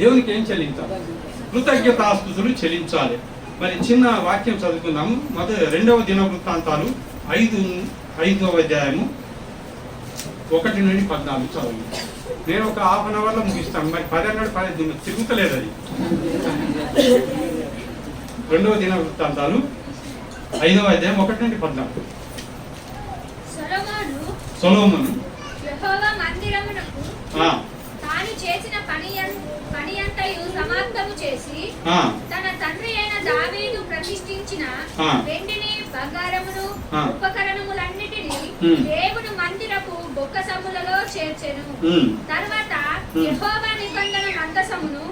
దేవునికి ఏం చెల్లించాలి? కృతజ్ఞతాస్తుతులు చెల్లించాలి. మరి చిన్న వాక్యం చదువుకుందాము. రెండవ దినవృత్తాంతాలు 5వ అధ్యాయము 1 నుండి 14 చదువు. నేను ఒక హాఫ్ అన్ అవర్లో ముగిస్తాను. మరి 10 అన్నాడు, 10 తిరుగుతలేదు అది. రెండవ దినవృత్తాంతాలు 5వ అధ్యాయం 1 నుండి 14. సొలొమోను యెహోవా మందిరమునకు తాను చేసిన పని అంతయు సమాప్తము చేసి తన తండ్రి అయిన దావీదు ప్రతిష్ఠించిన వెండిని బంగారమును ఉపకరణములన్నిటినీ దేవుని మందిరపు బొక్కసములలో చేర్చెను. తర్వాత యెహోవా నిబంధన మందసమును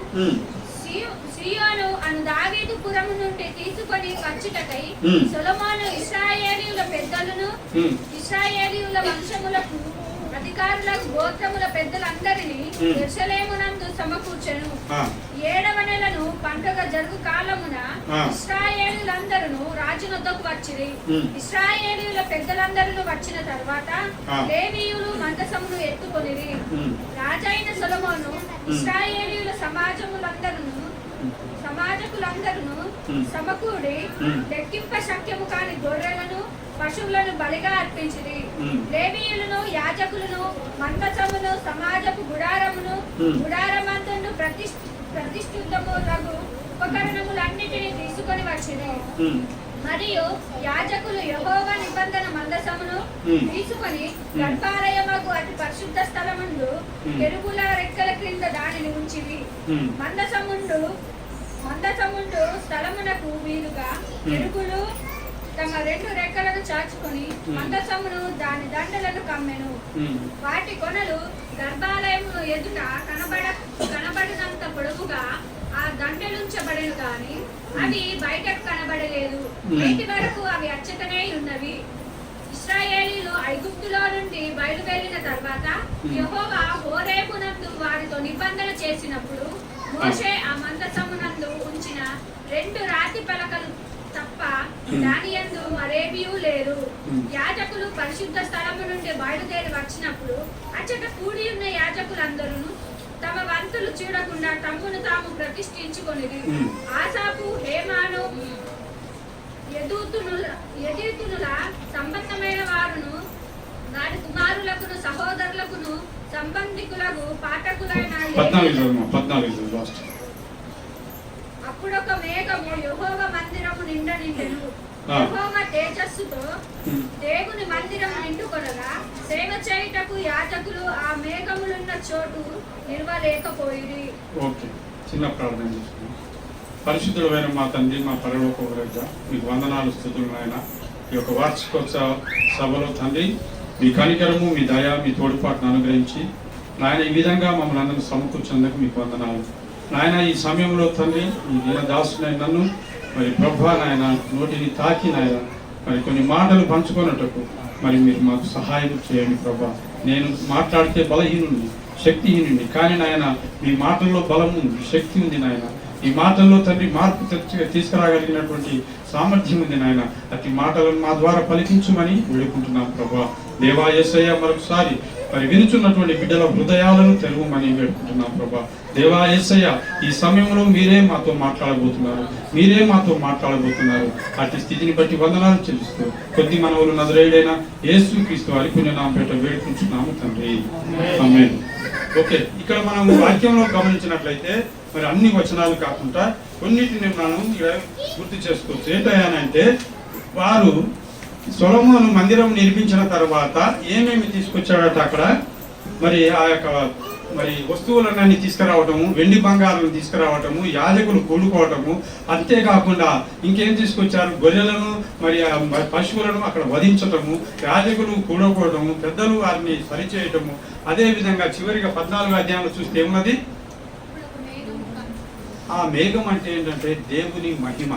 సీయోను అను దావీదు పురము నుండి తీసుకొని వచ్చుటకై సొలొమోను ఇశ్రాయేలీయుల పెద్దలను ఇశ్రాయేలీయుల వంశములకు అధికారుల గోత్రముల పెద్దలందరినీ యెరూషలేమునందు సమకూర్చెను. 7వ నెలను పండుగ జరుగు కాలమున ఇశ్రాయేలీయులందరూ రాజునొద్దకు వచ్చిరి. ఇశ్రాయేలీయుల పెద్దలందరూ వచ్చిన తర్వాత లేవీయులు మందసమును ఎత్తుకొనిరి. రాజైన సొలొమోను ఇశ్రాయేలీయుల సమాజకులందరూ సమకూడి లెక్కింప శక్యము కాని గొర్రెలను పశువులను బలిగా అర్పించిరి. లేవీయులను యాజకులను మందసమును సమాజపు గుడారమును గుడారమందును ప్రతిష్ఠితములకు ఉపకరణములన్నిటినీ తీసుకొని వచ్చిరి. మరియు యాజకులు యెహోవా నిబంధన మందసమును తీసుకొని గర్భాలయమగు అతి పరిశుద్ధ స్థలమందు కెరూబుల రెక్కల క్రింద దానిని ఉంచిరి. మందసముండు స్థలమునకు వీలుగా కెరూబులు తమ 2 రెక్కలను చాచుకొని మందసమును దాని దండలను కమ్మెను. వాటి కొనలు గర్భాలయమును ఎదుట కనబడినంత పొడవుగా ఆ దండలుంచబడెను గాని అవి బయటకు కనబడలేదు. నేటి వరకు అవి అచ్చటనే ఉన్నవి. ఇశ్రాయేలీయులు ఐగుప్తులో నుండి బయలుదేరిన తర్వాత యెహోవా హోరేబునందు వారితో నిబంధన చేసినప్పుడు మోషే ఆ మందసమునందు ఉంచిన 2 రాతి పలకలు తప్ప దాని యందు మరేమీయూ లేరు. యాజకులు పరిశుద్ధ స్థలము నుండి బయలుదేరి వచ్చినప్పుడు అచ్చట కూడి ఉన్న యాజకులందరూ తమ వంతులు చూడకుండా తమ్మును తాము ప్రతిష్ఠించుకొనిరి. ఆసాపు, హేమాను, యెదుతూనుల సంబంధమైన వారును వారి కుమారులకును సహోదరులకును సంబంధికులకు పాఠకులైన అప్పుడొక మేఘము యెహోవా మందిరము నిండెను. యెహోవా తేజస్సుతో దేవుని మందిరం నిండుకొనగా సేవ చేయుటకు యాజకులు ఆ మేఘములున్న చోటు నిలవలేకపోయిరి. ఓకే, చిన్న ప్రార్థన చేసుకున్నాం. పరిశుద్ధుడైన మా తండ్రి, మా పరలోక రాజా, మీకు వందనాలు, స్తుతులు నాయన. ఈ యొక్క వార్షికోత్సవ సభలో తండ్రి మీ కనికరము, మీ దయ, మీ తోడ్పాటును అనుగ్రహించి నాయన ఈ విధంగా మమ్మల్ని అందరూ సమకూర్చేందుకు మీకు వందనాలు నాయన. ఈ సమయంలో తండ్రి ఈ దీనదాసునైన నన్ను మరి ప్రభువా నాయన నోటిని తాకి నాయన మరి కొన్ని మాటలు పంచుకున్నట్టుకు మరి మీరు మాకు సహాయం చేయండి ప్రభా. నేను మాట్లాడితే బలహీనుండి, శక్తిహీనుండి, కానీ నాయన మీ మాటల్లో బలం ఉంది, శక్తి ఉంది నాయన. ఈ మాటల్లో తండ్రి మార్పు తీసుకురాగలిగినటువంటి సామర్థ్యం ఉంది నాయన. అతి మాటలను మా ద్వారా పలికించమని వేడుకుంటున్నాం ప్రభా. దేవా యేసయ్య, మరొకసారి మరి వినుచున్నటువంటి బిడ్డల హృదయాలను తెరవమని వేడుకుంటున్నాం ప్రభా. దేవా యేసయ్య, ఈ సమయంలో మీరే మాతో మాట్లాడబోతున్నారు. అట్టి స్థితిని బట్టి వందనాలు చెల్లిస్తూ కొద్ది మనవులు నజరేయుడైన యేసుక్రీస్తు వారి పుణ్యనామపేట వేడుకుంటున్నాము తండ్రి, ఆమేన్. ఓకే, ఇక్కడ మనం వాక్యంలో గమనించినట్లయితే మరి అన్ని వచనాలు కాకుండా కొన్నిటిని మనం గుర్తు చేసుకోవచ్చు. ఏంటంటే వారు సొలొమోను మందిరం నిర్మించిన తర్వాత ఏమేమి తీసుకొచ్చాడట అక్కడ మరి ఆ యొక్క మరి వస్తువులన్నీ తీసుకురావటము, వెండి బంగారాలను తీసుకురావటము, యాజకులు కూడుకోవటము, అంతేకాకుండా ఇంకేం తీసుకొచ్చారు? గొర్రెలను మరి పశువులను అక్కడ వధించటము, యాజకులు కూడుకోవటము, పెద్దలు వారిని సరిచేయటము. అదేవిధంగా చివరిగా 14వ అధ్యాయంలో చూస్తే ఏమున్నది? ఆ మేఘం అంటే ఏంటంటే దేవుని మహిమ,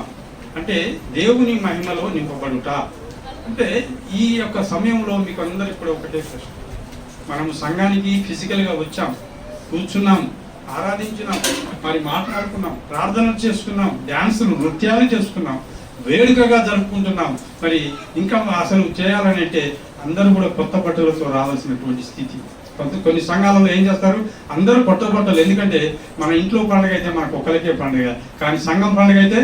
అంటే దేవుని మహిమలో నింపబడుట. అంటే ఈ యొక్క సమయంలో మీకు అందరికి కూడా ఒకటే ప్రశ్న. మనము సంఘానికి ఫిజికల్గా వచ్చాం, కూర్చున్నాం, ఆరాధించినాం, మరి మాట్లాడుకున్నాం, ప్రార్థనలు చేసుకున్నాం, డ్యాన్సులు, నృత్యాలు చేసుకున్నాం, వేడుకగా జరుపుకుంటున్నాం. మరి ఇంకా అసలు చేయాలని అంటే అందరూ కూడా కొత్త బట్టలతో రావాల్సినటువంటి స్థితి. కొన్ని సంఘాలలో ఏం చేస్తారు, అందరూ పట్టుబట్టలు. ఎందుకంటే మన ఇంట్లో పండుగ అయితే మనకు ఒక్కరికే పండుగ, కానీ సంఘం పండుగ అయితే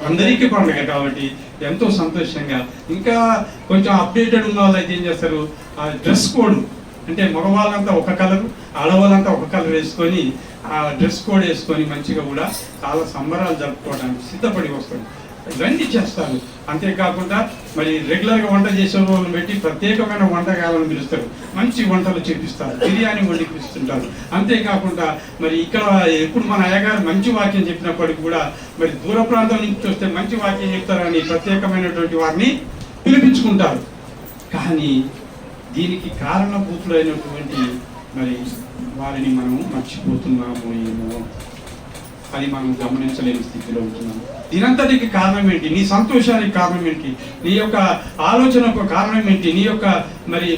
అందరికీ పండుగ. కాబట్టి ఎంతో సంతోషంగా, ఇంకా కొంచెం అప్డేటెడ్ ఉన్న వాళ్ళు అయితే ఏం చేస్తారు, ఆ డ్రెస్ కోడ్ అంటే మగవాళ్ళంతా ఒక కలరు, ఆడవాళ్ళంతా ఒక కలర్ వేసుకొని ఆ డ్రెస్ కోడ్ వేసుకొని మంచిగా కూడా చాలా సంబరాలు జరుపుకోవడానికి సిద్ధపడి వస్తారు. ఇవన్నీ చేస్తారు. అంతేకాకుండా మరి రెగ్యులర్గా వంట చేసే వాళ్ళని పెట్టి ప్రత్యేకమైన వంటకాలను పిలుస్తారు, మంచి వంటలు చేపిస్తారు, బిర్యానీ వండి పిలుస్తుంటారు. అంతేకాకుండా మరి ఇక్కడ ఎప్పుడు మన అయ్యగారు మంచి వాక్యం చెప్పినప్పటికీ కూడా మరి దూర ప్రాంతం నుంచి వస్తే మంచి వాక్యం చెప్తారని ప్రత్యేకమైనటువంటి వారిని పిలిపించుకుంటారు. కానీ దీనికి కారణభూతులైనటువంటి మరి వారిని మనం మర్చిపోతున్నాము ఏమో, అది మనం గమనించలేని స్థితిలో ఉంటున్నాము. దీనంతటికి కారణం ఏంటి? నీ సంతోషానికి కారణం ఏంటి? నీ యొక్క ఆలోచనకు కారణం ఏంటి? నీ యొక్క మరి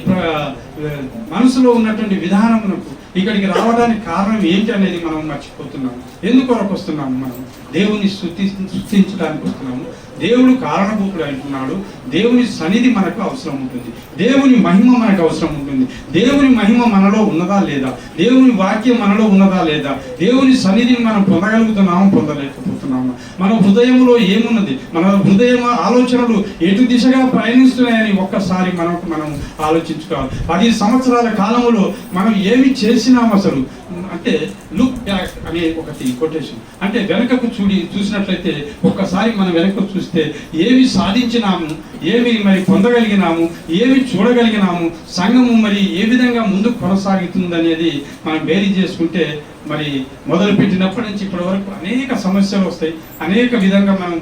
మనసులో ఉన్నటువంటి విధానమునకు ఇక్కడికి రావడానికి కారణం ఏంటి అనేది మనం మర్చిపోతున్నాము. ఎందుకొరకు వస్తున్నాము? మనం దేవుని స్తుతించడానికి వస్తున్నాము. దేవుడు కారణభూతుడు అంటున్నాడు. దేవుని సన్నిధి మనకు అవసరం ఉంటుంది, దేవుని మహిమ మనకు అవసరం ఉంటుంది. దేవుని మహిమ మనలో ఉన్నదా లేదా? దేవుని వాక్యం మనలో ఉన్నదా లేదా? దేవుని సన్నిధిని మనం పొందగలుగుతున్నాము, పొందలేకపోతున్నాము? మన హృదయంలో ఏమున్నది? మన హృదయ ఆలోచనలు ఎటు దిశగా ప్రయాణిస్తున్నాయని ఒక్కసారి మనం ఆలోచించుకోవాలి. 10 సంవత్సరాల కాలంలో మనం ఏమి చేసినాము అసలు అంటే లుక్ బ్యాక్ అనే ఒకటి కొటేషన్. అంటే వెనకకు చూసినట్లయితే ఒక్కసారి మనం వెనక్కు చూస్తే ఏమి సాధించినాము, ఏమి మరి పొందగలిగినాము, ఏమి చూడగలిగినాము, సంఘము మరి ఏ విధంగా ముందుకు కొనసాగుతుందనేది మనం బేరీ చేసుకుంటే మరి మొదలు పెట్టినప్పటి నుంచి ఇప్పటి వరకు అనేక సమస్యలు వస్తాయి, అనేక విధంగా మనం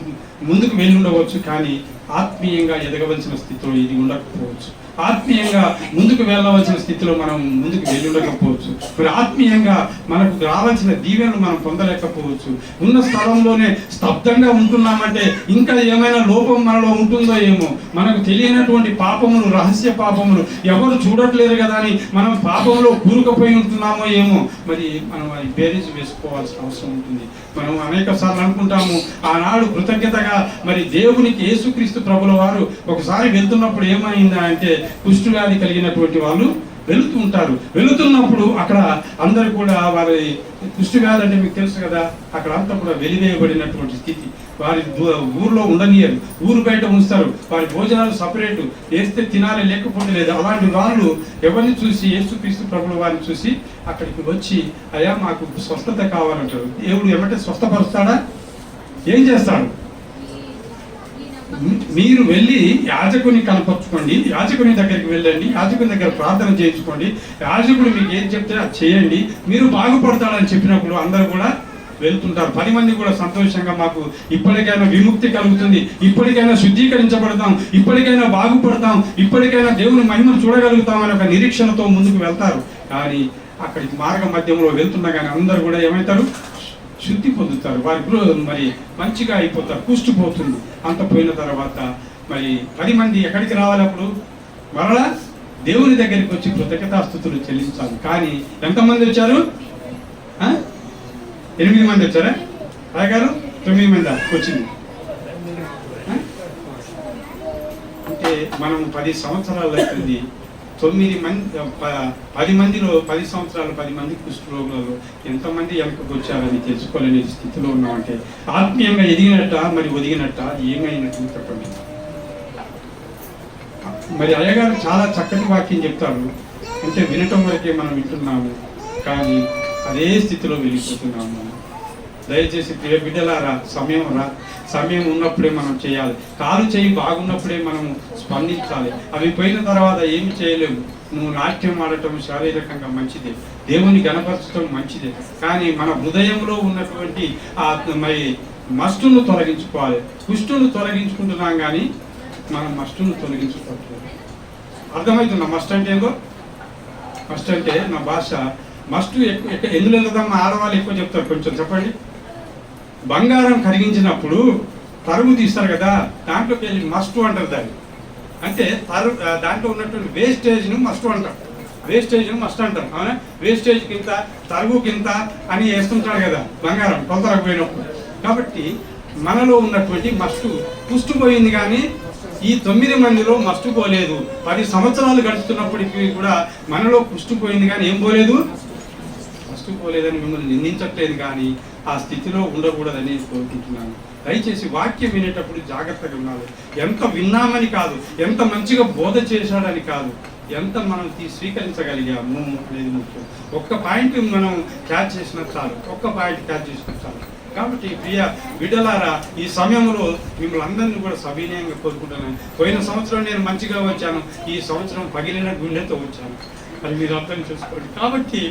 ముందుకు వెళ్ళి ఉండవచ్చు. కానీ ఆత్మీయంగా ఎదగవలసిన స్థితిలో ఇది ఉండకపోవచ్చు, ఆత్మీయంగా ముందుకు వెళ్ళవలసిన స్థితిలో మనం ముందుకు వెళ్ళి ఉండకపోవచ్చు, మరి ఆత్మీయంగా మనకు రావాల్సిన దీవెనలు మనం పొందలేకపోవచ్చు. ఉన్న స్థలంలోనే స్తబ్దంగా ఉంటున్నామంటే ఇంకా ఏమైనా లోపం మనలో ఉంటుందో ఏమో. మనకు తెలియనటువంటి పాపములు, రహస్య పాపములు ఎవరు చూడట్లేరు కదా అని మనం పాపంలో కూరుకుపోయి ఉంటున్నామో ఏమో. మరి మనం అది బేరీజ్ వేసుకోవాల్సిన అవసరం ఉంటుంది. మనం అనేక సార్లు అనుకుంటాము, ఆనాడు కృతజ్ఞతగా మరి దేవునికి యేసుక్రీస్తు ప్రభుల వారు ఒకసారి వెళ్తున్నప్పుడు ఏమైందా అంటే కుష్ఠవ్యాధి కలిగినటువంటి వాళ్ళు వెళుతూ ఉంటారు. వెళుతున్నప్పుడు అక్కడ అందరు కూడా వారి కుష్ఠవ్యాధి అంటే మీకు తెలుసు కదా, అక్కడ అంతా కూడా వెలివేయబడినటువంటి స్థితి. వారి ఊర్లో ఉండనియరు, ఊరు బయట ఉంచుతారు, వారి భోజనాలు సపరేటు, వేస్తే తినాలి లేకపోతే లేదు. అలాంటి వాళ్ళు ఎవరిని చూసి, యేసుక్రీస్తు ప్రభుల వారిని చూసి అక్కడికి వచ్చి అయ్యా మాకు స్వస్థత కావాలంటారు. దేవుడు ఏమంటే స్వస్థపరుస్తాడా? ఏం చేస్తాడు? మీరు వెళ్ళి యాజకుని కనపరుచుకోండి, యాజకుని దగ్గరికి వెళ్ళండి, యాజకుని దగ్గర ప్రార్థన చేయించుకోండి, యాజకుడు మీకు ఏం చెప్తే అది చేయండి, మీరు బాగుపడతాడని చెప్పినప్పుడు అందరూ కూడా వెళ్తుంటారు. 10 మంది కూడా సంతోషంగా మాకు ఇప్పటికైనా విముక్తి కలుగుతుంది, ఇప్పటికైనా శుద్ధీకరించబడతాం, ఇప్పటికైనా బాగుపడతాం, ఇప్పటికైనా దేవుని మహిమను చూడగలుగుతాం అనే ఒక నిరీక్షణతో ముందుకు వెళ్తారు. కానీ అక్కడికి మార్గ మధ్యంలో వెళ్తున్నా కానీ అందరూ కూడా ఏమవుతారు? శుద్ధి పొందుతారు, వారి మరి మంచిగా అయిపోతారు, కూర్చుపోతుంది. అంత పోయిన తర్వాత మరి 10 మంది ఎక్కడికి రావాలి? అప్పుడు మరలా దేవుని దగ్గరికి వచ్చి కృతజ్ఞతాస్తుతులు చెల్లించాలి. కానీ ఎంతమంది వచ్చారు? 8 మంది వచ్చారా? రాయగారు 9 మంది వచ్చింది. అంటే మనం 10 సంవత్సరాలు అవుతుంది, 10 మందిలో 10 సంవత్సరాలు 10 మంది కుష్ఠరోగులలో ఎంతమంది వెనకకు వచ్చారని తెలుసుకోలేని స్థితిలో ఉన్నామంటే ఆత్మీయంగా ఎదిగినట్ట మరి ఒదిగినట్ట ఏమైనట్టు చెప్పండి. మరి అయ్యగారు చాలా చక్కటి వాక్యం చెప్తారు. అంటే వినటం వరకే మనం వింటున్నాము, కానీ అదే స్థితిలో వెళ్ళిపోతున్నాము. మనం దయచేసి ప్రియ బిడ్డలారా, సమయం ఉన్నప్పుడే మనం చేయాలి. కాలు చేయి బాగున్నప్పుడే మనం స్పందించాలి. అవి పోయిన తర్వాత ఏమి చేయలేవు. నువ్వు నాట్యం ఆడటం శారీరకంగా మంచిదే, దేవుని గణపరచడం మంచిదే, కానీ మన హృదయంలో ఉన్నటువంటి ఆ మరి మస్టును తొలగించుకోవాలి. కుష్టును తొలగించుకుంటున్నాం కానీ మనం మస్టును తొలగించుకోవట్లేదు. అర్థమవుతుందా? మస్ట్ అంటే ఏందో? మస్ట్ అంటే నా భాష మస్టు ఎందులో వెళ్దాం ఆడవాళ్ళు ఎక్కువ చెప్తారు, కొంచెం చెప్పండి. బంగారం కరిగించినప్పుడు తరుగు తీస్తారు కదా, దాంట్లోకి వెళ్ళి మస్టు అంటారు దాన్ని. అంటే దాంట్లో ఉన్నటువంటి వేస్టేజ్ను మస్ట్ అంటారు, వేస్టేజ్ను మస్ట్ అంటారు. అవునా? వేస్టేజ్ కింద తరుగు కింద అని వేస్తుంటాడు కదా బంగారం కొలతలకు పోయినప్పుడు. కాబట్టి మనలో ఉన్నటువంటి మస్టు పుష్టిపోయింది కానీ ఈ 9 మందిలో మస్టు పోలేదు. 10 సంవత్సరాలు గడుస్తున్నప్పటికీ కూడా మనలో కుష్టు పోయింది, కానీ ఏం పోలేదు, మస్టు పోలేదని మిమ్మల్ని నిందించట్లేదు, కానీ ఆ స్థితిలో ఉండకూడదని కోరుకుంటున్నాను. దయచేసి వాక్యం వినేటప్పుడు జాగ్రత్తగా ఉండాలి. ఎంత విన్నామని కాదు, ఎంత మంచిగా బోధ చేశాడని కాదు, ఎంత మనం స్వీకరించగలిగాము అనేది ముఖ్యం. ఒక్క పాయింట్ మనం క్యాచ్ చేసినా చాలు, ఒక్క పాయింట్ క్యాచ్ చేసినా చాలు. కాబట్టి ప్రియ బిడ్డలారా, ఈ సమయంలో మిమ్మల్ని అందరినీ కూడా సవినయంగా కోరుకుంటున్నాను. పోయిన సంవత్సరం నేను మంచిగా వచ్చాను, ఈ సంవత్సరం పగిలిన గుండెతో వచ్చాను, అది మీరు అర్థం చేసుకోండి. కాబట్టి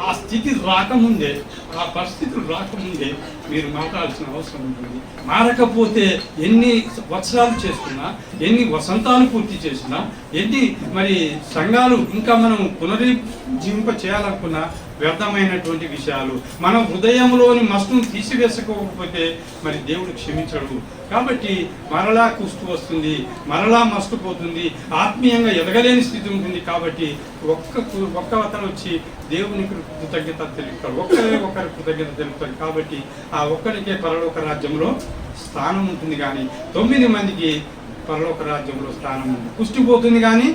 ఆ స్థితి రాకముందే, ఆ పరిస్థితులు రాకముందే మీరు మాట్లాడాల్సిన అవసరం ఉంటుంది. మారకపోతే ఎన్ని వత్సరాలు చేసుకున్నా, ఎన్ని వసంతాలు పూర్తి చేసినా, ఎన్ని మరి సంఘాలు ఇంకా మనం పునరుజ్జీవింప చేయాలనుకున్నా వ్యర్థమైనటువంటి విషయాలు. మన హృదయంలోని మస్టును తీసివేసుకోకపోతే మరి దేవుడు క్షమించడు. కాబట్టి మరలా కుష్టు వస్తుంది, మరలా మస్టు పోతుంది, ఆత్మీయంగా ఎదగలేని స్థితి ఉంటుంది. కాబట్టి ఒక్క అతను వచ్చి దేవునికి కృతజ్ఞత తెలుపుతాడు, ఒకరి కృతజ్ఞత తెలుపుతాడు. కాబట్టి ఆ ఒక్కరికే పరలోక రాజ్యంలో స్థానం ఉంటుంది, కానీ 9 మందికి పరలోక రాజ్యంలో స్థానం ఉంది. కుష్టి పోతుంది కానీ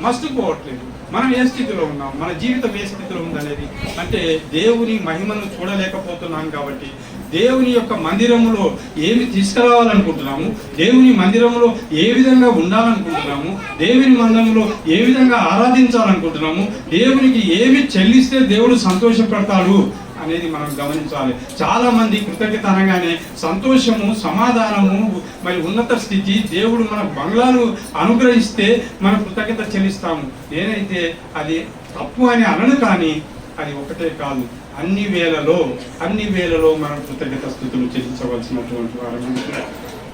మస్తు పోవట్లేదు. మనం ఏ స్థితిలో ఉన్నాం, మన జీవితం ఏ స్థితిలో ఉందనేది అంటే దేవుని మహిమను చూడలేకపోతున్నాం. కాబట్టి దేవుని యొక్క మందిరంలో ఏమి తీసుకురావాలనుకుంటున్నాము, దేవుని మందిరంలో ఏ విధంగా ఉండాలనుకుంటున్నాము, దేవుని మందిరంలో ఏ విధంగా ఆరాధించాలనుకుంటున్నాము, దేవునికి ఏమి చెల్లిస్తే దేవుడు సంతోషపడతాడు అనేది మనం గమనించాలి. చాలా మంది కృతజ్ఞత అనగానే సంతోషము, సమాధానము, మరి ఉన్నత స్థితి, దేవుడు మన బంగ్లాలు అనుగ్రహిస్తే మన కృతజ్ఞత చెల్లిస్తాము. నేనైతే అది తప్పు అని అనను, కానీ అది ఒకటే కాదు, అన్ని వేళలో మనం కృతజ్ఞత స్థుతులు చెల్లించవలసినటువంటి వారు.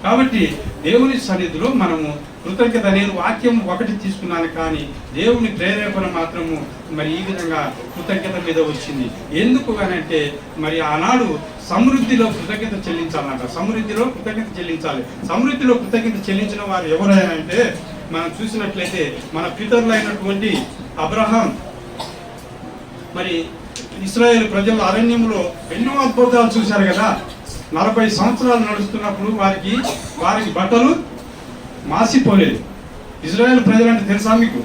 కాబట్టి దేవుని సన్నిధిలో మనము కృతజ్ఞత, నేను వాక్యం ఒకటి తీసుకున్నాను, కానీ దేవుని ప్రేరేపణ మాత్రము మరి ఈ విధంగా కృతజ్ఞత మీద వచ్చింది. ఎందుకు అనంటే మరి ఆనాడు సమృద్ధిలో కృతజ్ఞత చెల్లించాలన్నమాట. సమృద్ధిలో కృతజ్ఞత చెల్లించాలి. సమృద్ధిలో కృతజ్ఞత చెల్లించిన వారు ఎవరైనా మనం చూసినట్లయితే మన పితరులైనటువంటి అబ్రహాం, మరి ఇశ్రాయేలు ప్రజల అరణ్యంలో ఎన్నో అద్భుతాలు చూశారు కదా. 40 సంవత్సరాలు నడుస్తున్నప్పుడు వారికి బట్టలు మాసిపోలేదు. ఇజ్రాయేల్ ప్రజలంటే తెలుసా మీకు?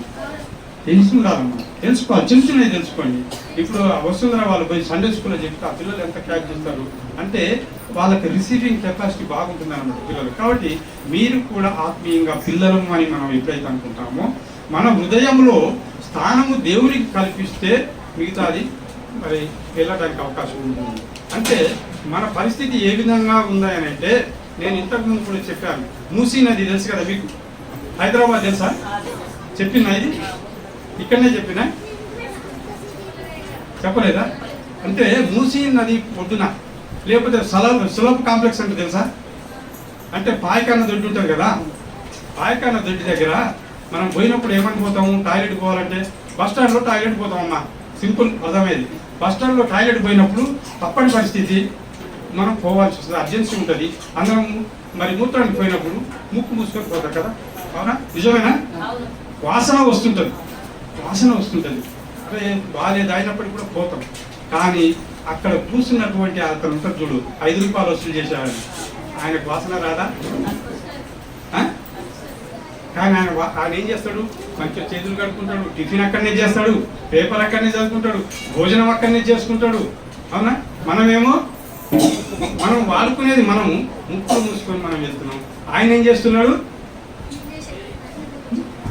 తెలుసుకుంటారమ్మా, తెలుసుకోవాలి, చిన్న చిన్నవి తెలుసుకోండి. ఇప్పుడు వస్తుందరా వాళ్ళు పోయి సండే స్కూల్లో చెప్తే ఆ పిల్లలు ఎంత క్యాచ్ చేస్తారు అంటే వాళ్ళకి రిసీవింగ్ కెపాసిటీ బాగుంటుంది అన్నమాట పిల్లలు. కాబట్టి మీరు కూడా ఆత్మీయంగా పిల్లలు అని మనం ఎప్పుడైతే అనుకుంటామో, మన హృదయంలో స్థానము దేవునికి కల్పిస్తే మిగతాది మరి వెళ్ళడానికి అవకాశం ఉంటుంది. అంటే మన పరిస్థితి ఏ విధంగా ఉందని అంటే, నేను ఇంతకుముందు కూడా చెప్పాను, మూసీ నది తెలుసు కదా మీకు, హైదరాబాద్ తెలుసా? చెప్పినా ఇది ఇక్కడనే చెప్పినా, చెప్పలేదా? అంటే మూసీ నది పొద్దున, లేకపోతే సులభ కాంప్లెక్స్ అంటే తెలుసా? అంటే పాయకాన దొడ్డి ఉంటుంది కదా, పాయకాన దొడ్డి దగ్గర మనం పోయినప్పుడు ఏమనుకోతాము, టాయిలెట్ పోవాలంటే బస్ స్టాండ్లో టాయిలెట్ పోతామమ్మా, సింపుల్ అర్థమేది. బస్ స్టాండ్లో టాయిలెట్ పోయినప్పుడు తప్పని పరిస్థితి, మనం పోవాల్సి వస్తుంది, అర్జెన్సీ ఉంటుంది. అందరం మరి మూత్రానికి పోయినప్పుడు ముక్కు మూసుకొని పోతారు కదా, అవునా? నిజమేనా? వాసన వస్తుంటుంది. అదే బాగాలేదు అయినప్పటికీ కూడా పోతాం. కానీ అక్కడ కూర్చున్నటువంటి అతను ఉంటుంది చూడు, 5 రూపాయలు వసూలు చేశాడని, ఆయనకు వాసన రాదా? కానీ ఆయన ఏం చేస్తాడు, మంచిగా చేతులు కడుక్కుంటాడు, టిఫిన్ అక్కడనే చేస్తాడు, పేపర్ అక్కడనే చదువుకుంటాడు, భోజనం అక్కడనే చేసుకుంటాడు, అవునా? మనం వాడుకునేది మనము ముక్కులు మూసుకొని మనం వెళ్తున్నాం. ఆయన ఏం చేస్తున్నాడు?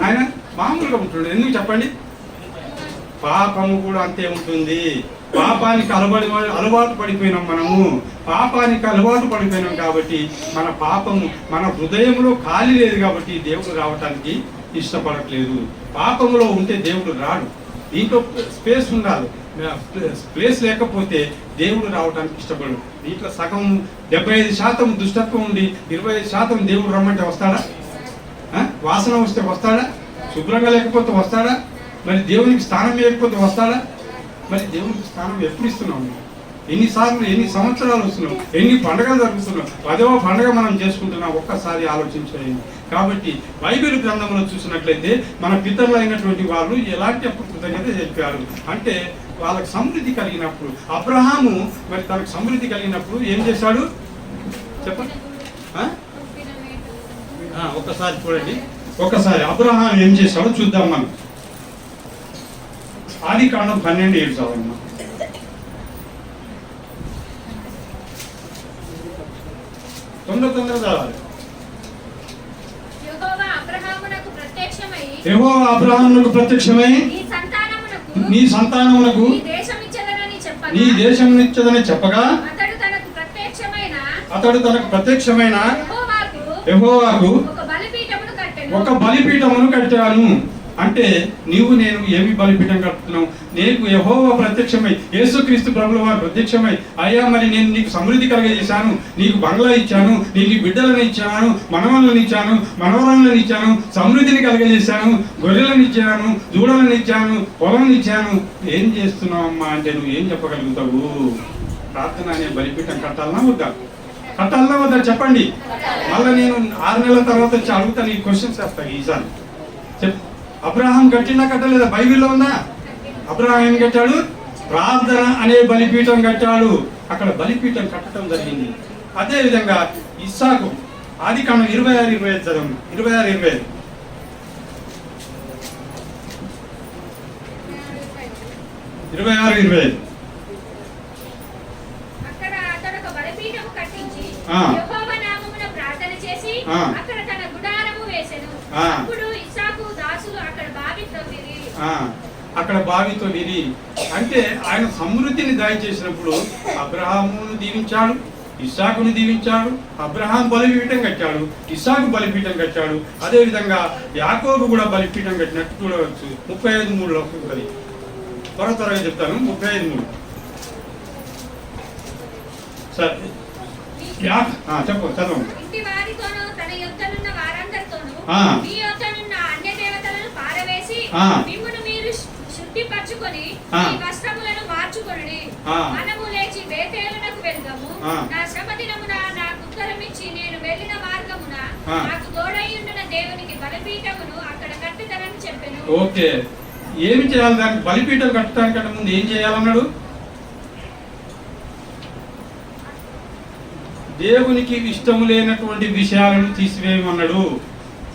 ఆయన మామూలుగా ఉంటున్నాడు. ఎందుకు చెప్పండి? పాపము కూడా అంతే ఉంటుంది. పాపానికి అలవాటు పడిపోయినాం మనము, పాపానికి అలవాటు పడిపోయినాం. కాబట్టి మన పాపము మన హృదయంలో ఖాళీ లేదు, కాబట్టి దేవుడు రావటానికి ఇష్టపడట్లేదు. పాపములో ఉంటే దేవుడు రాడు, దీంట్లో స్పేస్ ఉండాలి. ప్లేస్ లేకపోతే దేవుడు రావడానికి ఇష్టపడు. దీంట్లో సగం 75% దుష్టత్వం ఉండి 25% దేవుడు రమ్మంటే వస్తాడా? వాసన వస్తే వస్తాడా? శుభ్రంగా లేకపోతే వస్తాడా? మరి దేవునికి స్థానం లేకపోతే వస్తాడా? మరి దేవునికి స్థానం ఎప్పుడు ఇస్తున్నాం? ఎన్నిసార్లు, ఎన్ని సంవత్సరాలు వస్తున్నాం, ఎన్ని పండుగలు జరుగుతున్నాం, 10వ పండుగ మనం చేసుకుంటున్నాం, ఒక్కసారి ఆలోచించండి. కాబట్టి బైబిల్ గ్రంథంలో చూసినట్లయితే మన పితరులు అయినటువంటి వాళ్ళు ఎలాంటి కృతజ్ఞత చెప్పారు అంటే, వాళ్ళకి సమృద్ధి కలిగినప్పుడు, అబ్రహాము మరి తనకు సమృద్ధి కలిగినప్పుడు ఏం చేశాడు చెప్పండి? ఒక్కసారి చూడండి, ఒక్కసారి అబ్రహాం ఏం చేశాడో చూద్దాం మనం. ఆదికాండం 12:7 చదవమ్మా. తొందర చదవాలి. యెహోవా అబ్రహామునకు ప్రత్యక్షమై యెహోవా అబ్రహామునకు ప్రత్యక్షమై నీ సంతానమునకు నీ దేశమిచ్చెదనని చెప్పగా అతడు తనకు ప్రత్యక్షమైన యెహోవాకు ఒక బలిపీఠమును కట్టాను. అంటే నీవు నేను ఏమి బలిపీఠం కట్టుతున్నావు? నీకు యెహోవా ప్రత్యక్షమై, యేసుక్రీస్తు ప్రభుల వారు ప్రత్యక్షమై, అయ్యా మరి నేను నీకు సమృద్ధి కలగజేశాను, నీకు బంగ్లా ఇచ్చాను, నీకు బిడ్డలను ఇచ్చాను, మనవలను ఇచ్చాను, మనవరాలను ఇచ్చాను, సమృద్ధిని కలగజేశాను, గొర్రెలను ఇచ్చాను, దూడలను ఇచ్చాను, పొలం ఇచ్చాను. ఏం చేస్తున్నావు అమ్మా అంటే నువ్వు ఏం చెప్పగలుగుతావు? ప్రార్థన అనే బలిపీఠం కట్టాలన్నా వద్దా? కట్టాలన్నా వద్దా చెప్పండి. మళ్ళీ నేను 6 నెలల తర్వాత వచ్చి అడుగుతాను, ఈ క్వశ్చన్స్ వేస్తాను ఈసారి. చెప్పు, అబ్రహాం కట్టినా కట్టలేదా? బైబిల్లో ఉందా? అబ్రహాం ఏం కట్టాడు? ప్రార్థన అనే బలిపీఠం కట్టాడు. అక్కడ బలిపీఠం కట్టడం జరిగింది. అదే విధంగా ఇస్సాకు ఆదికాండం 26:25 చదవండి. 26:25 26:25 అక్కడ అతడు ఒక బలిపీఠము కట్టించి ఆ. యెహోవా నామమున ప్రార్థన చేసి ఆ. అక్కడ తన గుడారము వేసెను. ఆ. అప్పుడు ఇస్సాకు దాసులు అక్కడ బావి త్రవ్విరి. అక్కడ బావితో విరి అంటే ఆయన సమృద్ధిని దయచేసినప్పుడు అబ్రహామును దీవించాడు, ఇస్సాకును దీవించాడు. అబ్రహాం బలిపీఠం కట్టాడు, ఇస్సాకు బలిపీఠం కట్టాడు. అదే విధంగా యాకోబు కూడా బలిపీఠం కట్టినట్టు చూడవచ్చు. 35:3 ఉంటుంది. త్వరగా చెప్తాను. 35:3 సరే చెప్పు, చదవండి. ఇంటి వారితోనూ తన యొద్దనున్న వారందరితోనూ ఆ. మీ యొద్దనున్న అన్య దేవతలను పారవేసి ఆ. మిమ్మును మీరు శుద్ధిపరచుకొని ఆ. మీ వస్త్రములను మార్చుకొనుడి. ఆ. మనము లేచి బేతేలునకు వెళ్దాము. ఆ. నా శ్రమ దినమున నాకు ఉత్తరమిచ్చి నేను వెళ్ళిన మార్గమున ఆ. నాకు తోడైయుండున దేవునికి బలిపీఠమును అక్కడ కట్టుదనని చెప్పెను. ఓకే, ఏమి చేయాలి? దానికి బలిపీఠం కట్టడానికంటే ముందు ఏం చేయాలన్నాడు? దేవునికి ఇష్టం లేనటువంటి విషయాలను తీసివేయమన్నాడు.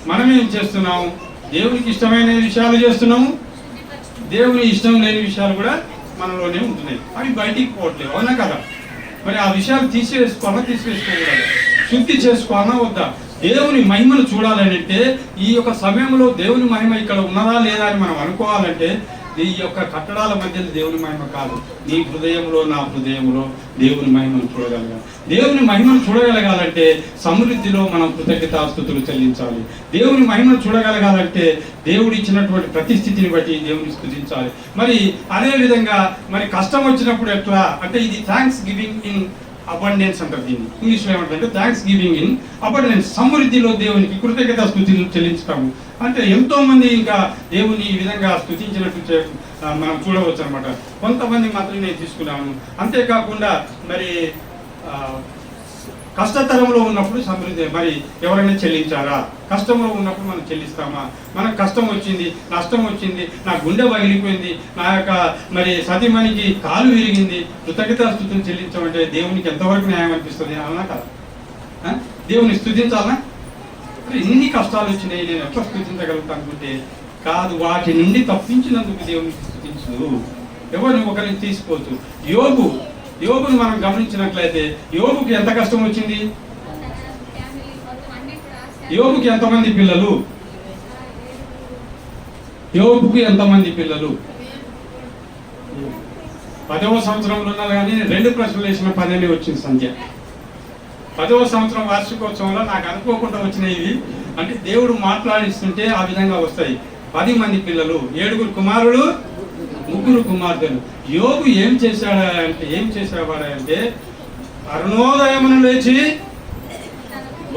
మనం ఏం చేస్తున్నాం? దేవునికి ఇష్టమైన విషయాలు చేస్తున్నాము, దేవుని ఇష్టం లేని విషయాలు కూడా మనలోనే ఉంటున్నాయి. అవి బయటికి పోవట్లేవు, అవునా కదా? మరి ఆ విషయాలు తీసివేసుకోకూడదు. శుద్ధి చేసుకోవాలన్నా వద్దా? దేవుని మహిమను చూడాలని అంటే ఈ యొక్క సమయంలో దేవుని మహిమ ఇక్కడ ఉన్నదా లేదా అని మనం అనుకోవాలంటే ఈ యొక్క కట్టడాల మధ్యలో దేవుని మహిమ కాదు, నీ హృదయంలో నా హృదయంలో దేవుని మహిమను చూడగలగాలి. దేవుని మహిమను చూడగలగాలంటే సమృద్ధిలో మనం కృతజ్ఞతాస్తుతులు చెల్లించాలి. దేవుని మహిమను చూడగలగాలంటే దేవుడు ఇచ్చినటువంటి ప్రతిస్థితిని బట్టి దేవుని స్తుతించాలి. మరి అదే విధంగా మరి కష్టం వచ్చినప్పుడు ఎట్లా అంటే ఇది థ్యాంక్స్ గివింగ్ ఇన్ అబండెన్స్ అంటారు. దీన్ని ఇంగ్లీష్లో ఏమంటారంటే థ్యాంక్స్ గివింగ్ ఇన్ అబండెన్స్. సమృద్ధిలో దేవునికి కృతజ్ఞత స్తుతులు చెల్లించుతాము. అంటే ఎంతో మంది ఇంకా దేవుని ఈ విధంగా స్తుతించినట్టు మనం చూడవచ్చు అనమాట. కొంతమంది మాత్రం నేను తీసుకున్నాను. అంతేకాకుండా మరి కష్టతరంలో ఉన్నప్పుడు సమృద్ధి మరి ఎవరైనా చెల్లించారా? కష్టంలో ఉన్నప్పుడు మనం చెల్లిస్తామా? మనకు కష్టం వచ్చింది, నష్టం వచ్చింది, నా గుండె పగిలిపోయింది, నా యొక్క మరి సతీమణికి కాలు విరిగింది, కృతజ్ఞతాస్తుతులు చెల్లించమంటే దేవునికి ఎంతవరకు న్యాయం అనిపిస్తుంది? అన్నా కదా? దేవుని స్తుతించాలనా? ఇన్ని కష్టాలు వచ్చినాయి, నేను ఎట్లా స్తుతించగలుగుతా అనుకుంటే కాదు, వాటి నుండి తప్పించినందుకు దేవునికి స్తుతించు. ఎవరిని ఒకరిని తీసుకోవచ్చు. యోబుని మనం గమనించినట్లయితే యోబుకి ఎంత కష్టం వచ్చింది? యోబుకి ఎంతమంది పిల్లలు? యోబుకి ఎంతమంది పిల్లలు? 10వ సంవత్సరంలో ఉన్నారు కానీ 2 ప్రశ్నలు వేసిన 10 వచ్చింది సంఖ్య. 10వ సంవత్సరం వార్షికోత్సవంలో నాకు అనుకోకుండా వచ్చినాయి. అంటే దేవుడు మాట్లాడిస్తుంటే ఆ విధంగా వస్తాయి. 10 మంది పిల్లలు, 7 కుమారులు, 3 కుమార్తెలు. యోబు ఏం చేసేవాడంటే అరుణోదయమును లేచి